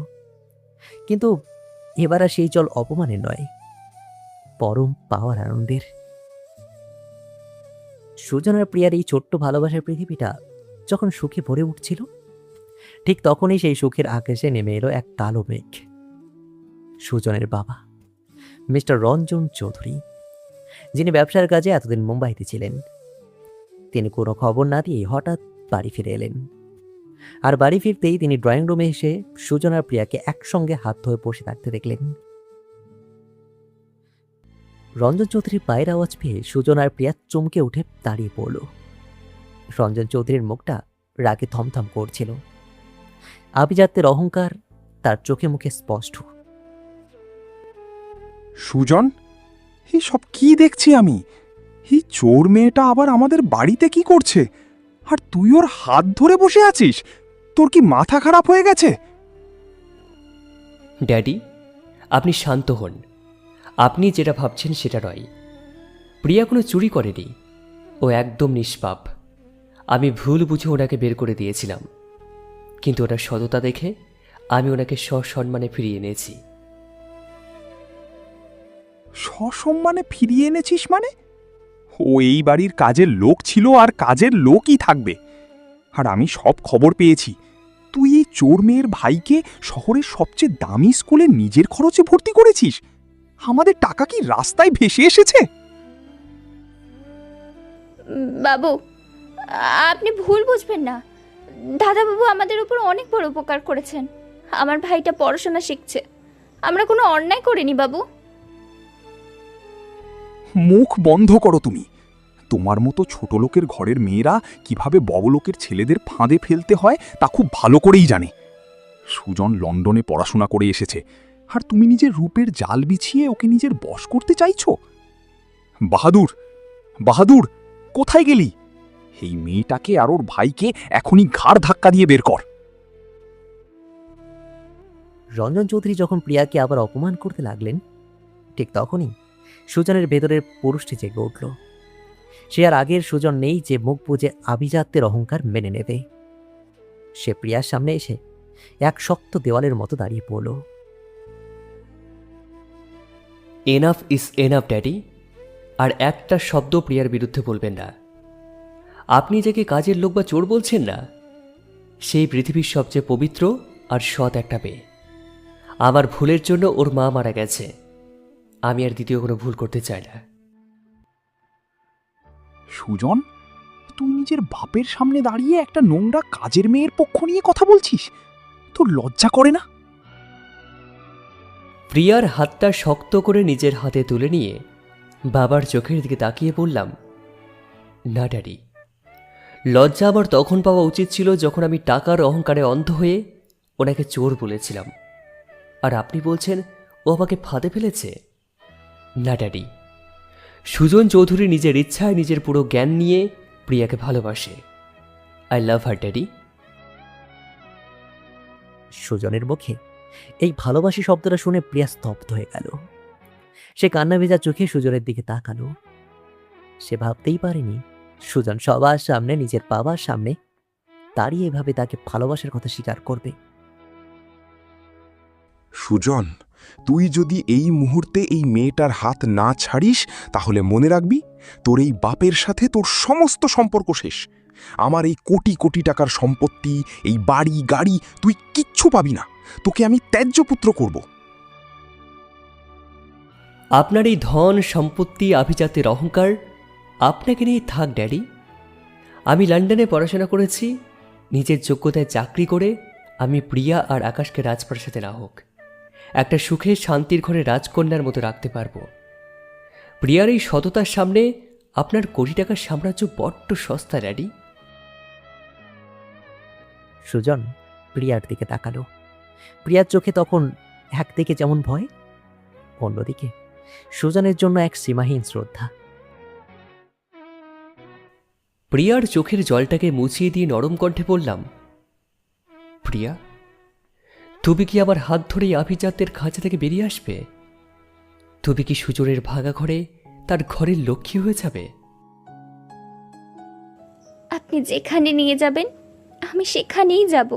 কিন্তু এবার আর সেই জল অপমানের নয়, পরম পাওয়ার আনন্দের। সুজন আর প্রিয়ার এই ছোট্ট ভালোবাসার পৃথিবীটা যখন সুখে ভরে উঠছিল, ঠিক তখনই সেই সুখের আকাশে নেমে এলো এক কালো মেঘ। সুজনের বাবা মিস্টার রঞ্জন চৌধুরী, যিনি ব্যবসার কাজে এতদিন মুম্বাইতে ছিলেন, তিনি কোনো খবর না দিয়ে হঠাৎ বাড়ি ফিরে এলেন। আর বাড়ি ফিরতেই তিনি ড্রয়িং রুমে এসে সুজন আর প্রিয়াকে একসঙ্গে হাত ধরে বসে থাকতে দেখলেন। রঞ্জন চৌধুরীর পায়ের আওয়াজ পেয়ে সুজন আর প্রিয়া চমকে উঠে দাঁড়িয়ে পড়ল। রঞ্জন চৌধুরীর মুখটা রাগে থমথম করছিল, আভিজাত্যের অহংকার তার চোখে মুখে স্পষ্ট। সুজন, এই সব কি দেখছি আমি? এই চোর মেয়েটা আবার আমাদের বাড়িতে কি করছে? আর তুই ওর হাত ধরে বসে আছিস? তোর কি মাথা খারাপ হয়ে গেছে? ড্যাডি, আপনি শান্ত হন। আপনি যেটা ভাবছেন সেটা নয়। প্রিয়া কোনো চুরি করেনি, ও একদম নিষ্পাপ। আমি ভুল বুঝে ওনাকে বের করে দিয়েছিলাম, কিন্তু ওনার সততা দেখে আমি ওনাকে সসম্মানে ফিরিয়ে এনেছি। সসম্মানে ফিরিয়ে এনেছিস মানে? ও এই বাড়ির কাজের লোক ছিল আর কাজের লোকই থাকবে। আর আমি সব খবর পেয়েছি, তুই এই চোর মেয়ের ভাইকে শহরের সবচেয়ে দামি স্কুলে নিজের খরচে ভর্তি করেছিস। আমাদের টাকা কি রাস্তায় ভেসে এসেছে? বাবু, আপনি ভুল বুঝবেন না। দাদাবাবু আমাদের উপর অনেক বড় উপকার করেছেন। আমার ভাইটা পড়াশোনা শিখছে, আমরা কোনো অন্যায় করিনি বাবু। মুখ বন্ধ করো তুমি। তোমার মতো ছোট লোকের ঘরের মেয়েরা কিভাবে বড়লোকের ছেলেদের ফাঁদে ফেলতে হয় তা খুব ভালো করেই জানে। সুজন লন্ডনে পড়াশোনা করে এসেছে, আর তুমি নিজের রূপের জাল বিছিয়ে ওকে নিজের বশ করতে চাইছো? বাহাদুর, বাহাদুর, কোথায় গেলি? এই মেয়েটাকে আর ওর ভাইকে এখনই ঘাড় ধাক্কা দিয়ে বের কর। রঞ্জন চৌধুরী যখন প্রিয়াকে আবার অপমান করতে লাগলেন, ঠিক তখনই সুজনের ভেতরের পুরুষটি জেগে উঠল। সে আর আগের সুজন নেই যে মুখ বুজে আভিজাত্যের অহংকার মেনে নেবে। সে প্রিয়ার সামনে এসে এক শক্ত দেওয়ালের মতো দাঁড়িয়ে পড়ল। Enough is enough daddy. আর একটা শব্দ প্রিয়ার বিরুদ্ধে বলবেন না। আপনি যাকে কাজের লোক বা চোর বলছেন না, সেই পৃথিবীর সবচেয়ে পবিত্র আর সৎ একটা মেয়ে। আমার ভুলের জন্য ওর মা মারা গেছে, আমি আর দ্বিতীয় কোনো ভুল করতে চাই না। সুজন, তুই নিজের বাপের সামনে দাঁড়িয়ে একটা নোংরা কাজের মেয়ের পক্ষ নিয়ে কথা বলছিস? তোর লজ্জা করে না? প্রিয়ার হাতটা শক্ত করে নিজের হাতে তুলে নিয়ে বাবার চোখের দিকে তাকিয়ে বললাম, না ড্যাডি, লজ্জা আমার তখন পাওয়া উচিত ছিল যখন আমি টাকার অহংকারে অন্ধ হয়ে ওনাকে চোর বলেছিলাম। আর আপনি বলছেন ও আমাকে ফাঁদে ফেলেছে? না ড্যাডি, সুজন চৌধুরী নিজের ইচ্ছায় নিজের পুরো জ্ঞান নিয়ে প্রিয়াকে ভালোবাসে। I love her daddy. সুজনের মুখে এই ভালোবাসি শব্দটা শুনে প্রিয়া স্তব্ধ হয়ে গেল। সে কান্না ভেজা চোখে সুজনের দিকে তাকালো। সে ভাবতেই পারেনি সুজন সবার সামনে, নিজের বাবার সামনে দাঁড়িয়ে এভাবে তাকে ভালোবাসার কথা স্বীকার করবে। সুজন, তুই যদি এই মুহূর্তে এই মেয়েটার হাত না ছাড়িস তাহলে মনে রাখবি, তোর এই বাপের সাথে তোর সমস্ত সম্পর্ক শেষ। আমার এই কোটি কোটি টাকার সম্পত্তি, এই বাড়ি গাড়ি তুই কিচ্ছু পাবি না। তোকে আমি ত্যায্য পুত্র করব। আপনার এই ধন সম্পত্তি আভিজাত্যের অহংকার আপনাকে নিয়ে থাক ড্যাডি। আমি লন্ডনে পড়াশোনা করেছি, নিজের যোগ্যতায় চাকরি করে আমি প্রিয়া আর আকাশকে রাজপ্রাসাদে না হোক একটা সুখের শান্তির ঘরে রাজকন্যার মতো রাখতে পারবো। প্রিয়ার এই সততার সামনে আপনার কোটি টাকার সাম্রাজ্য বড্ড সস্তা ড্যাডি। সুজন প্রিয়ার দিকে তাকালো। প্রিয়ার চোখে তখন একদিকে যেমন ভয়, অন্যদিকে সুজনের জন্য এক সীমাহীন শ্রদ্ধা। প্রিয়ার চোখের জলটাকে মুছিয়ে দিয়ে নরম কণ্ঠে বললাম, প্রিয়া, তুমি কি আমার হাত ধরে আভিজাত্যের খাঁচা থেকে বেরিয়ে আসবে? তুমি কি সুজনের ভাগা ঘরে তার ঘরের লক্ষ্মী হয়ে যাবে? আপনি যেখানে নিয়ে যাবেন আমি সেখানেই যাব।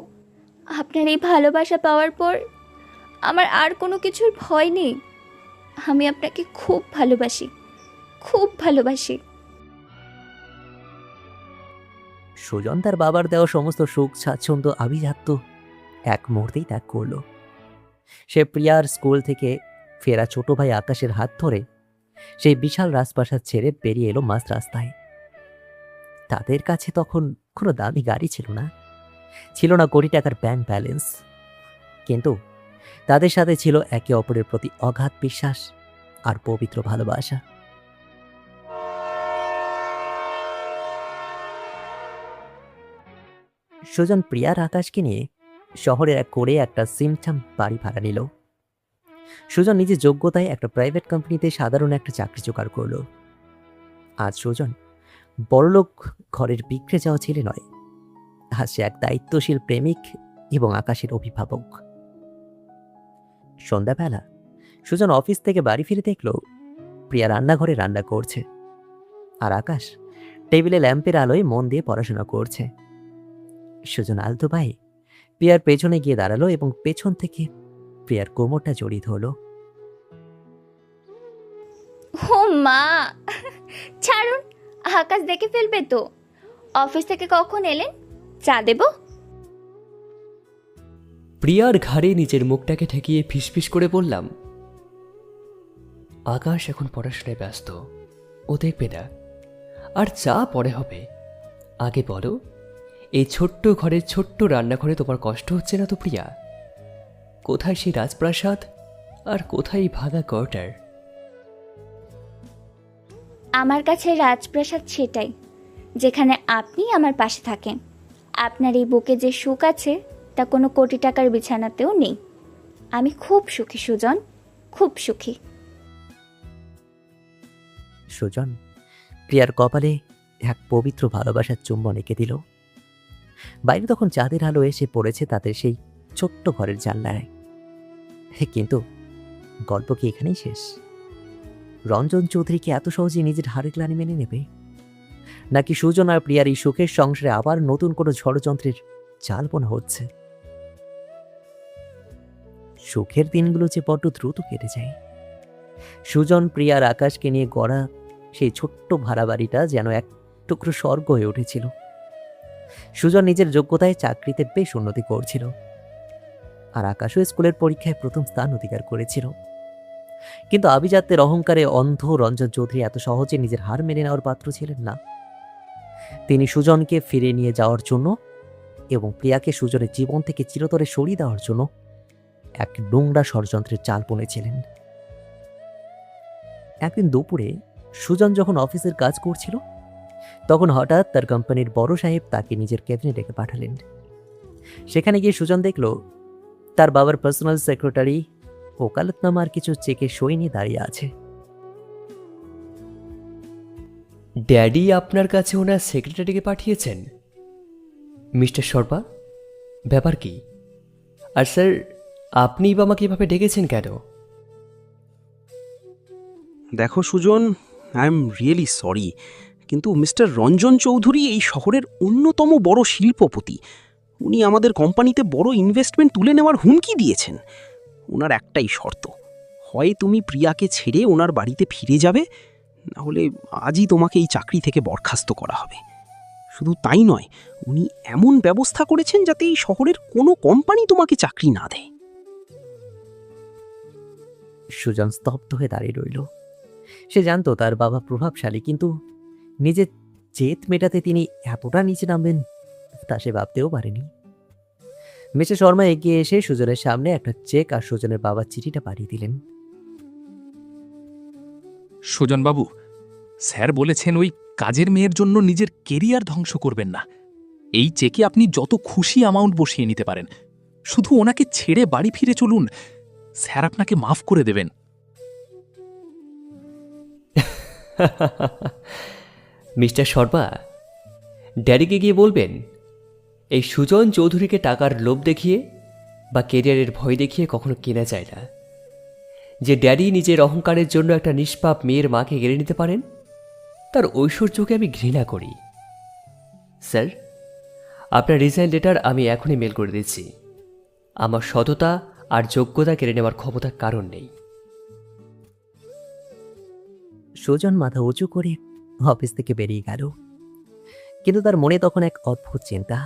আপনার এই ভালোবাসা পাওয়ার পর আমার আর কোনো কিছুর ভয় নেই। আমি আপনাকে খুব ভালোবাসি, খুব ভালোবাসি। সুজন তার বাবার দেওয়া সমস্ত সুখ স্বাচ্ছন্দ্য আভিজাত্য এক মুহূর্তেই ত্যাগ করল। সে প্রিয়ার স্কুল থেকে ফেরা ছোট ভাই আকাশের হাত ধরে সেই বিশাল রাজপ্রাসাদ ছেড়ে বেরিয়ে এলো মাঝ রাস্তায়। তাদের কাছে তখন কোনো দামি গাড়ি ছিল না, ছিল না কোটি টাকার ব্যাংক ব্যালেন্স, কিন্তু তাদের সাথে ছিল একে অপরের প্রতি অগাধ বিশ্বাস আর পবিত্র ভালোবাসা। সুজন প্রিয়ার আকাশকে নিয়ে শহরের এক করে একটা সিমটাম বাড়ি ভাড়া নিল। সুজন নিজের যোগ্যতায় একটা প্রাইভেট কোম্পানিতে সাধারণ একটা চাকরি জোগাড় করল। আজ সুজন বড়লোক ঘরের বিগড়ে যাওয়া ছেলে নয়, আজ সে এক দায়িত্বশীল প্রেমিক এবং আকাশের অভিভাবক। সন্ধ্যাবেলা সুজন অফিস থেকে বাড়ি ফিরে দেখল প্রিয়া রান্নাঘরে রান্না করছে, আর আকাশ টেবিলে ল্যাম্পের আলোয় মন দিয়ে পড়াশোনা করছে। সুজন আলতো ভাই প্রিয়ার পেছনে গিয়ে দাঁড়ালো এবং পেছন থেকে প্রিয়ার কোমরটা জড়িয়ে ধরল। ও মা, ছাড়ুন, আকাশ দেখে ফেলবে তো। অফিস থেকে কখন এলেন? চা দেব? প্রিয়ার ঘাড়ে নিজের মুখটাকে ঠেকিয়ে ফিসফিস করে বললাম, আকাশ এখন পড়াশোনায় ব্যস্ত, ও দেখবে না, আর চা পরে হবে। আগে বলো, এই ছোট্ট ঘরের ছোট্ট রান্নাঘরে তোমার কষ্ট হচ্ছে না তো প্রিয়া? কোথায় সেই রাজপ্রাসাদ আর কোথায় এই ভাঙা কোয়ার্টার? আমার কাছে রাজপ্রাসাদ সেটাই যেখানে আপনি আমার পাশে থাকেন। আপনার এই বুকে যে সুখ আছে তা কোনো কোটি টাকার বিছানাতেও নেই। আমি খুব সুখী সুজন, খুব সুখী। সুজন প্রিয়ার কপালে এক পবিত্র ভালোবাসার চুম্বন এঁকে দিল। বাইরে তখন চাঁদের আলো এসে পড়েছে তাদের সেই ছোট্ট ঘরের জানলায়। কিন্তু গল্প কি এখানেই শেষ? রঞ্জন চৌধুরী কি এত সহজে নিজের হারের গ্লানি মেনে নেবে, নাকি সুজন আর প্রিয়ার এই সুখের সংসারে আবার নতুন কোনো ষড়যন্ত্রের চাল বোনা হচ্ছে? সুখের দিনগুলো যে বড্ড দ্রুত কেটে যায়। সুজন প্রিয়ার আকাশকে নিয়ে গড়া সেই ছোট্ট ভাড়া বাড়িটা যেন এক টুকরো স্বর্গ হয়ে উঠেছিল। সুজন নিজের যোগ্যতায় চাকরিতে বেশ উন্নতি করছিল, আর আকাশও স্কুলের পরীক্ষায় প্রথম স্থান অধিকার করেছিল। কিন্তু আভিজাত্যের অহংকারে অন্ধ রঞ্জন চৌধুরী এত সহজে নিজের হার মেনে নেওয়ার পাত্র ছিলেন না। তিনি সুজনকে ফিরে নিয়ে যাওয়ার জন্য এবং প্রিয়াকে সুজনের জীবন থেকে চিরতরে সরিয়ে দেওয়ার জন্য এক নোংরা ষড়যন্ত্রের চাল বুনেছিলেন। একদিন দুপুরে সুজন যখন অফিসের কাজ করছিল, তখন হঠাৎ তার কোম্পানির বড় সাহেব তাকে নিজের কেবিনে ডেকে পাঠালেন। সেখানে গিয়ে সুজন দেখল তার বাবার পার্সোনাল সেক্রেটারি ওকালতনামার কিছু চেকে সই নিয়ে দাঁড়িয়ে আছে। ড্যাডি আপনার কাছে ওনার সেক্রেটারিকে পাঠিয়েছেন? মিস্টার শর্মা, ব্যাপার কি? আর স্যার, আপনি বা আমাকে এভাবে ডেকেছেন কেন? দেখো Sujan, I am really sorry, কিন্তু মিস্টার রঞ্জন চৌধুরী এই শহরের অন্যতম বড় শিল্পপতি। উনি আমাদের কোম্পানিতে বড় ইনভেস্টমেন্ট তুলে নেওয়ার হুমকি দিয়েছেন। ওনার একটাই শর্ত, হয় তুমি প্রিয়াকে ছেড়ে ওনার বাড়িতে ফিরে যাবে, না হলে আজই তোমাকে এই চাকরি থেকে বরখাস্ত করা হবে। শুধু তাই নয়, উনি এমন ব্যবস্থা করেছেন যাতে এই শহরের কোনো কোম্পানি তোমাকে চাকরি না দেয়। সুজন স্তব্ধ হয়ে দাঁড়িয়ে রইল। সে জানতো তার বাবা প্রভাবশালী, কিন্তু নিজের জেদ মেটাতে তিনি এতটা নিচে নামবেন তা সে ভাবতেও পারেনি। মিস্টার শর্মা এগিয়ে এসে সুজনের সামনে একটা চেক আর সুজনের বাবার চিঠিটা পাঠিয়ে দিলেন। সুজনবাবু, স্যার বলেছেন ওই কাজের মেয়ের জন্য নিজের কেরিয়ার ধ্বংস করবেন না। এই চেকে আপনি যত খুশি অ্যামাউন্ট বসিয়ে নিতে পারেন, শুধু ওনাকে ছেড়ে বাড়ি ফিরে চলুন, স্যার আপনাকে মাফ করে দেবেন। মিস্টার শর্মা, ড্যাডিকে গিয়ে বলবেন এই সুজন চৌধুরীকে টাকার লোভ দেখিয়ে বা কেরিয়ারের ভয় দেখিয়ে কখনো কেনা যায় না। যে ড্যাডি নিজের অহংকারের জন্য একটা নিষ্পাপ মেয়ের মাকে কেড়ে নিতে পারেন, তার ঐশ্বর্যকে আমি ঘৃণা করি। স্যার, আপনার রিজাইন লেটার আমি এখনই মেল করে দিচ্ছি। আমার সততা আর যোগ্যতা কেড়ে নেওয়ার ক্ষমতা কারণ নেই। সুজন মাথা উঁচু করে অফিস থেকে বেরিয়ে গেল, কিন্তু তার মনে তখন এক অদ্ভুত চিন্তা।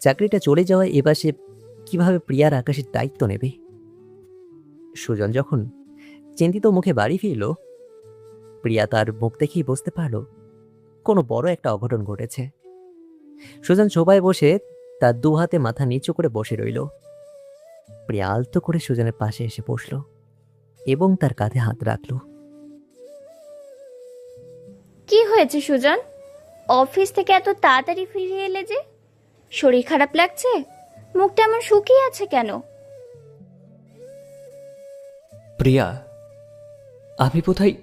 চাকরিটা চলে যাওয়ায় এবার সে কিভাবে প্রিয়ার আকাশের দায়িত্ব নেবে। সুজন যখন চিন্তিত মুখে বাড়ি ফিরল, প্রিয়া তার মুখ দেখেই বুঝতে পারল কোনো বড় একটা অঘটন ঘটেছে। সুজন সোফায় বসে তার দু হাতে মাথা নিচু করে বসে রইল। প্রিয়া আলতো করে সুজনের পাশে এসে বসল এবং তার কাঁধে হাত রাখল। কি হয়েছে সুজন? অফিস থেকে এত তাড়াতাড়ি ফিরে এলে যে? শরীর খারাপ লাগছে? মুখটা এমন শুকিয়ে আছে কেন? প্রিয়া, আমি বোধহয়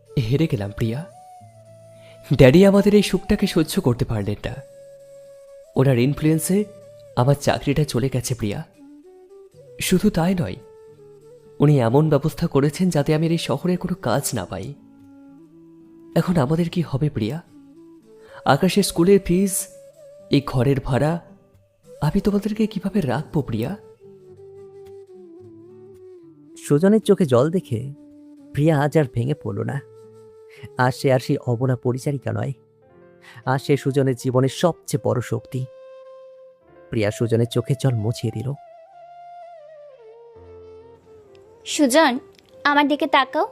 হেরে গেলাম। প্রিয়া, ড্যাডি আমাদের এই সুখটাকে সহ্য করতে পারলেন না। ওনার ইনফ্লুয়েন্সে আমার চাকরিটা চলে গেছে প্রিয়া। শুধু তাই নয়, উনি এমন ব্যবস্থা করেছেন যাতে আমি এই শহরে কোনো কাজ না পাই। এখন আমাদের কি হবে প্রিয়া? আকাশের স্কুলের ফিজ, এই ঘরের ভাড়া, আমি তোমাদেরকে কিভাবে রাখবো প্রিয়া? সুজনের চোখে জল দেখে প্রিয়া আজ আর ভেঙে পড়ল না। আর সে আর সেই অবলা পরিচারিকা নয়, আর সে সুজনের জীবনের সবচেয়ে বড় শক্তি। প্রিয়া সুজনের চোখের জল মুছিয়ে দিল। সুজন, আমার দিকে তাকাও।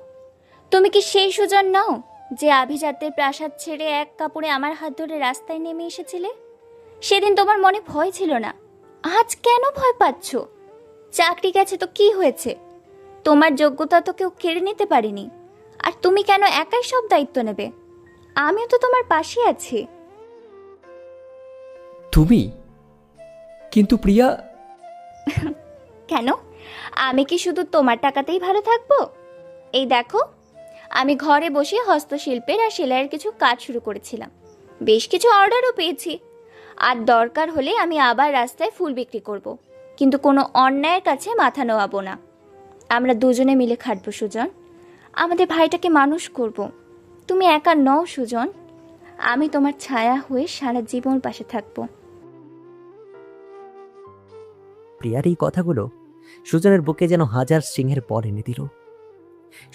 তুমি কি সেই সুজন নও যে আভিজাত্যের প্রাসাদ ছেড়ে এক কাপড়ে আমার হাত ধরে রাস্তায় নেমে এসেছিলে? সেদিন তোমার মনে ভয় ছিল না, আজ কেন ভয় পাচ্ছ? চাকরি গেছে তো কি হয়েছে? তোমার যোগ্যতা তো কেউ কেড়ে নিতে পারেনি। আর তুমি কেন একাই সব দায়িত্ব নেবে? আমিও তো তোমার পাশে আছি। তুমি কিন্তু প্রিয়া, কেন? আমি কি শুধু তোমার টাকাতেই ভালো থাকবো? এই দেখো, আমি ঘরে বসে হস্তশিল্পের আর সেলাইয়ের কিছু কাজ শুরু করেছিলাম। বেশ কিছু অর্ডারও পেয়েছি। আর দরকার হলে আমি আবার রাস্তায় ফুল বিক্রি করব। কিন্তু কোনো অন্যায়ের কাছে মাথা নোয়াবো না। আমরা দুজনে মিলে খাটবো সুজন। আমাদের ভাইটাকে মানুষ করব। তুমি একা নও সুজন, আমি তোমার ছায়া হয়ে সারা জীবন পাশে থাকবো। প্রিয়ার এই কথাগুলো সুজনের বুকে যেন হাজার সিংহের বল এনে দিল।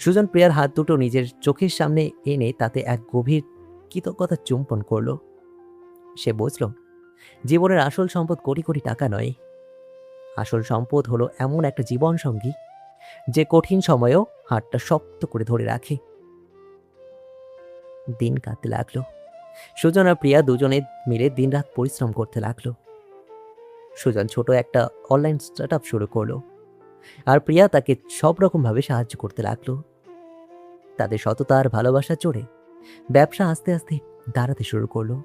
সুজন প্রিয়ার হাত দুটো নিজের চোখের সামনে এনে তাতে এক গভীর কৃতজ্ঞতা চুম্বন করল। সে বুঝল জীবনের আসল সম্পদ কোটি কোটি টাকা নয়, আসল সম্পদ হলো এমন একটা জীবন সঙ্গী যে কঠিন সময়েও হাতটা শক্ত করে ধরে রাখে। দিন কাটতে লাগলো। সুজন আর প্রিয়া দুজনে মিলে দিনরাত পরিশ্রম করতে লাগলো। সুজন ছোট একটা অনলাইন স্টার্টআপ শুরু করলো, আর প্রিয়া তাকে সব রকমভাবে সাহায্য করতে লাগলো। তাদের সততা আর ভালোবাসা চড়ে ব্যবসা আস্তে আস্তে দাঁড়াতে শুরু করলো।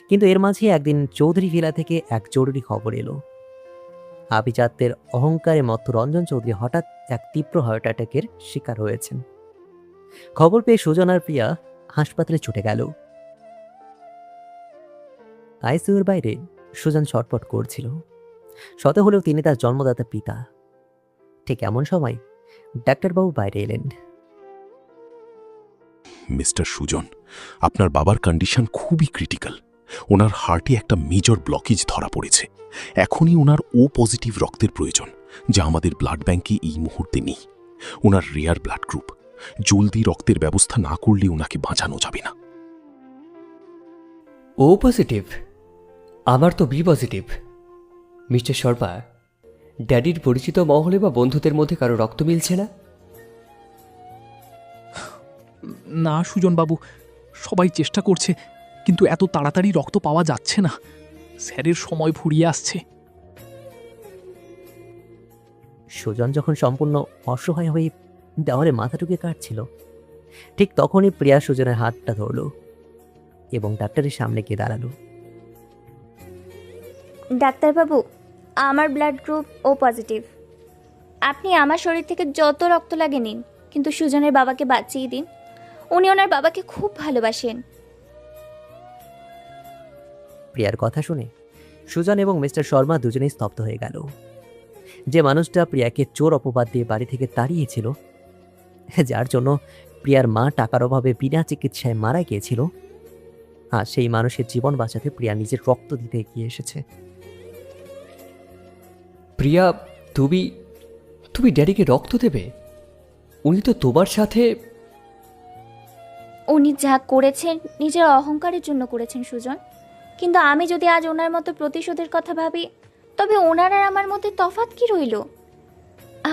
কিন্তু এর মাঝে একদিন চৌধুরী ভিলা থেকে এক জরুরি খবর এলো। আভিজাত্যের অহংকারে মত্ত রঞ্জন চৌধুরী হঠাৎ এক তীব্র হার্ট অ্যাটাকের শিকার হয়েছেন। খবর পেয়ে সুজন আর প্রিয়া হাসপাতালে ছুটে গেল। আইসিইউর বাইরে সুজন ছটপট করছিল। শত হলেও তিনি তার জন্মদাতা পিতা। ঠিক এমন সময় ডাক্তারবাবু বাইরে এলেন। মিস্টার সুজন, আপনার বাবার কন্ডিশন খুবই ক্রিটিক্যাল। ওনার হার্টে একটা মেজর ব্লকেজ ধরা পড়েছে। এখনই ওনার ও পজিটিভ রক্তের প্রয়োজন, যা আমাদের ব্লাড ব্যাংকে এই মুহূর্তে নেই। ওনার রেয়ার ব্লাড গ্রুপ। জলদি রক্তের ব্যবস্থা না করলে ওনাকে বাঁচানো যাবে না। ও পজিটিভ? আমার তো বি পজিটিভ। মিস্টার শর্মা, ড্যাডির পরিচিত মহলে বা বন্ধুদের মধ্যে কারো রক্ত মিলছে না? না সুজনবাবু, সবাই চেষ্টা করছে, কিন্তু এত তাড়াতাড়ি রক্ত পাওয়া যাচ্ছে না। স্যারের সময় ফুরিয়ে আসছে। সুজন যখন সম্পূর্ণ অসহায় হয়ে দেওয়ালে মাথা ঢুকে কাটছিল, ঠিক তখনই প্রিয়া সুজনের হাতটা ধরল এবং ডাক্তারের সামনে গিয়ে দাঁড়ালো। ডাক্তারবাবু, আমার ব্লাড গ্রুপ ও পজিটিভ। আপনি আমার শরীর থেকে যত রক্ত লাগে নিন, কিন্তু সুজনের বাবাকে বাঁচিয়ে দিন। উনি ওনার বাবাকে খুব ভালোবাসেন। প্রিয়ার কথা শুনে সুজন এবং মিস্টার শর্মা দুজনেই স্তব্ধ হয়ে গেল। যে মানুষটা প্রিয়াকে চোর অপবাদ দিয়ে বাড়ি থেকে তাড়িয়েছিল, যার জন্য প্রিয়ার মা টাকার অভাবে বিনা চিকিৎসায় মারা গিয়েছিল, আর সেই মানুষের জীবন বাঁচাতে প্রিয়া নিজের রক্ত দিতে এগিয়ে এসেছে। প্রিয়া, তুমি তুমি ড্যাডিকে রক্ত দেবে? উনি তো তোমার সাথে। উনি যা করেছেন নিজের অহংকারের জন্য করেছেন সুজন, কিন্তু আমি যদি আজ ওনার মতো প্রতিশোধের কথা ভাবি, তবে ওনার আর আমার মধ্যে তফাৎ কি রইল?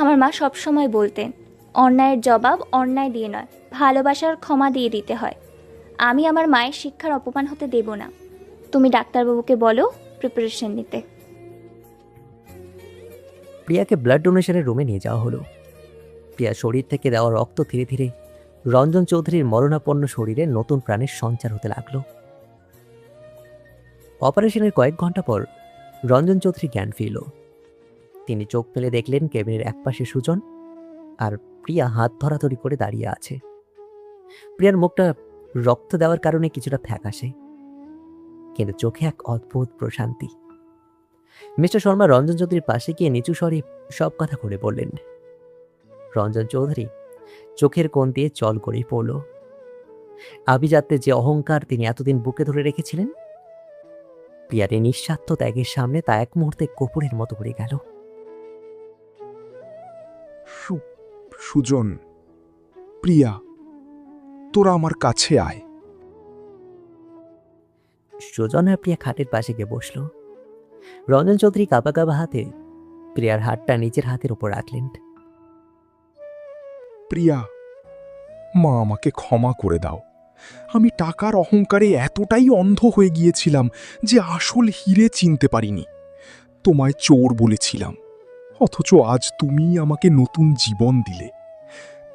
আমার মা সবসময় বলতেন, অন্যায়ের জবাব অন্যায় দিয়ে নয়, ভালোবাসার ক্ষমা দিয়ে দিতে হয়। আমি আমার মায়ের শিক্ষার অপমান হতে দেব না। তুমি ডাক্তারবাবুকে বলো প্রিপারেশন নিতে। প্রিয়াকে ব্লাড ডোনেশনের রুমে নিয়ে যাওয়া হলো। প্রিয়ার শরীর থেকে দেওয়া রক্ত ধীরে ধীরে রঞ্জন চৌধুরীর মরণাপন্ন শরীরে নতুন প্রাণের সঞ্চার হতে লাগলো। অপারেশনের কয়েক ঘন্টা পর রঞ্জন চৌধুরী জ্ঞান ফিরল। তিনি চোখ মেলে দেখলেন কেবিনের একপাশে সুজন আর প্রিয়া হাত ধরাধরি করে দাঁড়িয়ে আছে। প্রিয়ার মুখটা রক্ত দেওয়ার কারণে কিছুটা ফ্যাকাশে, কিন্তু চোখে এক অদ্ভুত প্রশান্তি। মিস্টার শর্মা রঞ্জন চৌধুরীর পাশে গিয়ে নিচু স্বরে সব কথা খুলে বললেন। রঞ্জন চৌধুরী চোখের কোণ দিয়ে জল গড়িয়ে পড়ল। আভিজাত্যের যে অহংকার তিনি এতদিন বুকে ধরে রেখেছিলেন, প্রিয়ার এই নিঃস্বার্থ ত্যাগের সামনে তা এক মুহূর্তে কপুরের মতো পড়ে গেল। সুজন, প্রিয়া, তোরা আমার কাছে আয়। সুজন আর প্রিয়া খাটের পাশে গিয়ে বসল। রঞ্জন চৌধুরী কাঁপা কাঁপা হাতে প্রিয়ার হাতটা নিজের হাতের উপর রাখলেন। প্রিয়া, মা আমাকে ক্ষমা করে দাও। আমি টাকার অহংকারে এতটাই অন্ধ হয়ে গিয়েছিলাম যে আসল হিরে চিনতে পারিনি। তোমায় চোর বলেছিলাম, অথচ আজ তুমিই আমাকে নতুন জীবন দিলে।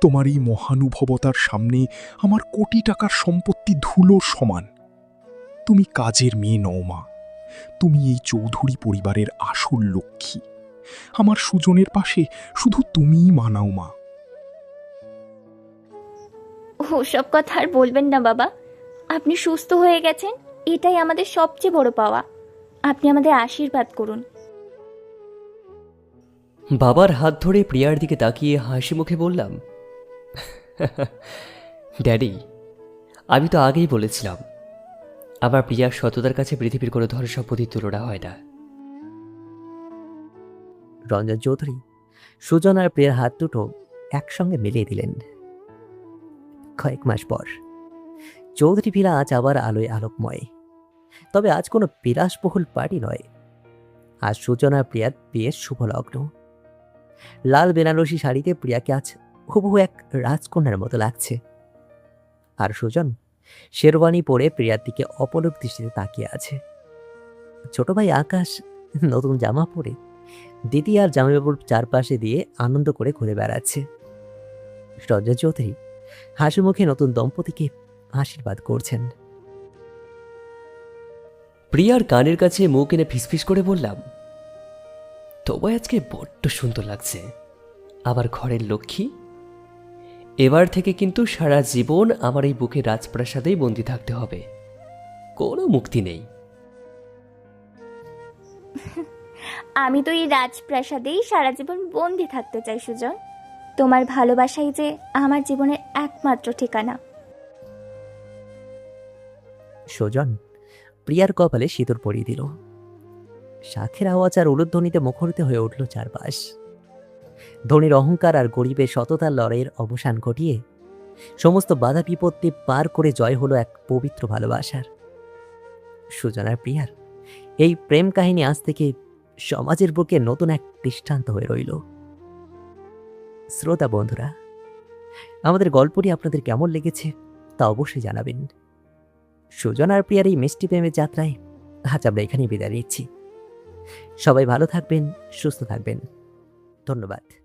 তোমার এই মহানুভবতার সামনে আমার কোটি টাকার সম্পত্তি ধুলোর সমান। তুমি কাজের মেয়ে নও মা, তুমি এই চৌধুরী পরিবারের আসল লক্ষ্মী। আমার সুজনের পাশে শুধু তুমিই মানাও মা। ওসব কথা আর বলবেন না বাবা। আপনি সুস্থ হয়ে গেছেন, এটাই আমাদের সবচেয়ে বড় পাওয়া। আপনি আমাদের আশীর্বাদ করুন। বাবার হাত ধরে প্রিয়ার দিকে তাকিয়ে হাসি মুখে বললাম, ড্যাডি, আমি তো আগেই বলেছিলাম আমার প্রিয়ার সততার কাছে পৃথিবীর কোনো ধন সম্পত্তির তুলনা হয় না। রঞ্জন চৌধুরী সুজন আর প্রিয়ার হাত দুটো একসঙ্গে মিলিয়ে দিলেন। কয়েক মাস পর চৌধুরী ভিলা আজ আবার আলোয় আলোকময়। তবে আজ কোনো বিলাসবহুল পার্টি নয়, আজ সুজন আর প্রিয়ার বিয়ের শুভ লগ্ন। লাল বেনারসি শাড়িতে প্রিয়াকে আজ হুবহু এক রাজকন্যার মতো লাগছে, আর সুজন শেরওয়ানি পরে প্রিয়ার দিকে অপলক দৃষ্টিতে তাকিয়ে আছে। ছোট ভাই আকাশ নতুন জামা পরে দিদি আর জামাইবাবুর চারপাশে দিয়ে আনন্দ করে ঘুরে বেড়াচ্ছে। রঞ্জন চৌধুরী হাসি মুখে নতুন দম্পতিকে আশীর্বাদ করছেন। প্রিয়ার কানের কাছে মুখ এনে ফিসফিস করে বললাম, তোমায় আজকে বড্ড সুন্দর লাগছে আমার ঘরের লক্ষ্মী। এবার থেকে কিন্তু সারা জীবন আমার এই বুকে রাজপ্রাসাদেই বন্দি থাকতে হবে, কোনো মুক্তি নেই। আমি তো এই রাজপ্রাসাদেই সারা জীবন বন্দি থাকতে চাই সুজন। তোমার ভালোবাসাই যে আমার জীবনের একমাত্র ঠিকানা। সুজন প্রিয়ার কপালে সিঁদুর পরিয়ে দিল। শাখের আওয়াজ আর উলুধ্বনিতে মুখরিত হয়ে উঠল চারপাশ। ধনীর অহংকার আর গরিবের সততার লড়াইয়ের অবসান ঘটিয়ে সমস্ত বাধা বিপত্তি পার করে জয় হলো এক পবিত্র ভালোবাসার। সুজন আর প্রিয়ার এই প্রেম কাহিনী আজ থেকে সমাজের বুকে নতুন এক দৃষ্টান্ত হয়ে রইল। শ্রোতা বন্ধুরা, আমাদের গল্পটি আপনাদের কেমন লেগেছে তা অবশ্যই জানাবেন। সুজন আর প্রিয়ার এই মিষ্টি প্রেমের যাত্রায় আজ আমরা এখানেই বিদায় নিচ্ছি। সবাই ভালো থাকবেন, সুস্থ থাকবেন। ধন্যবাদ।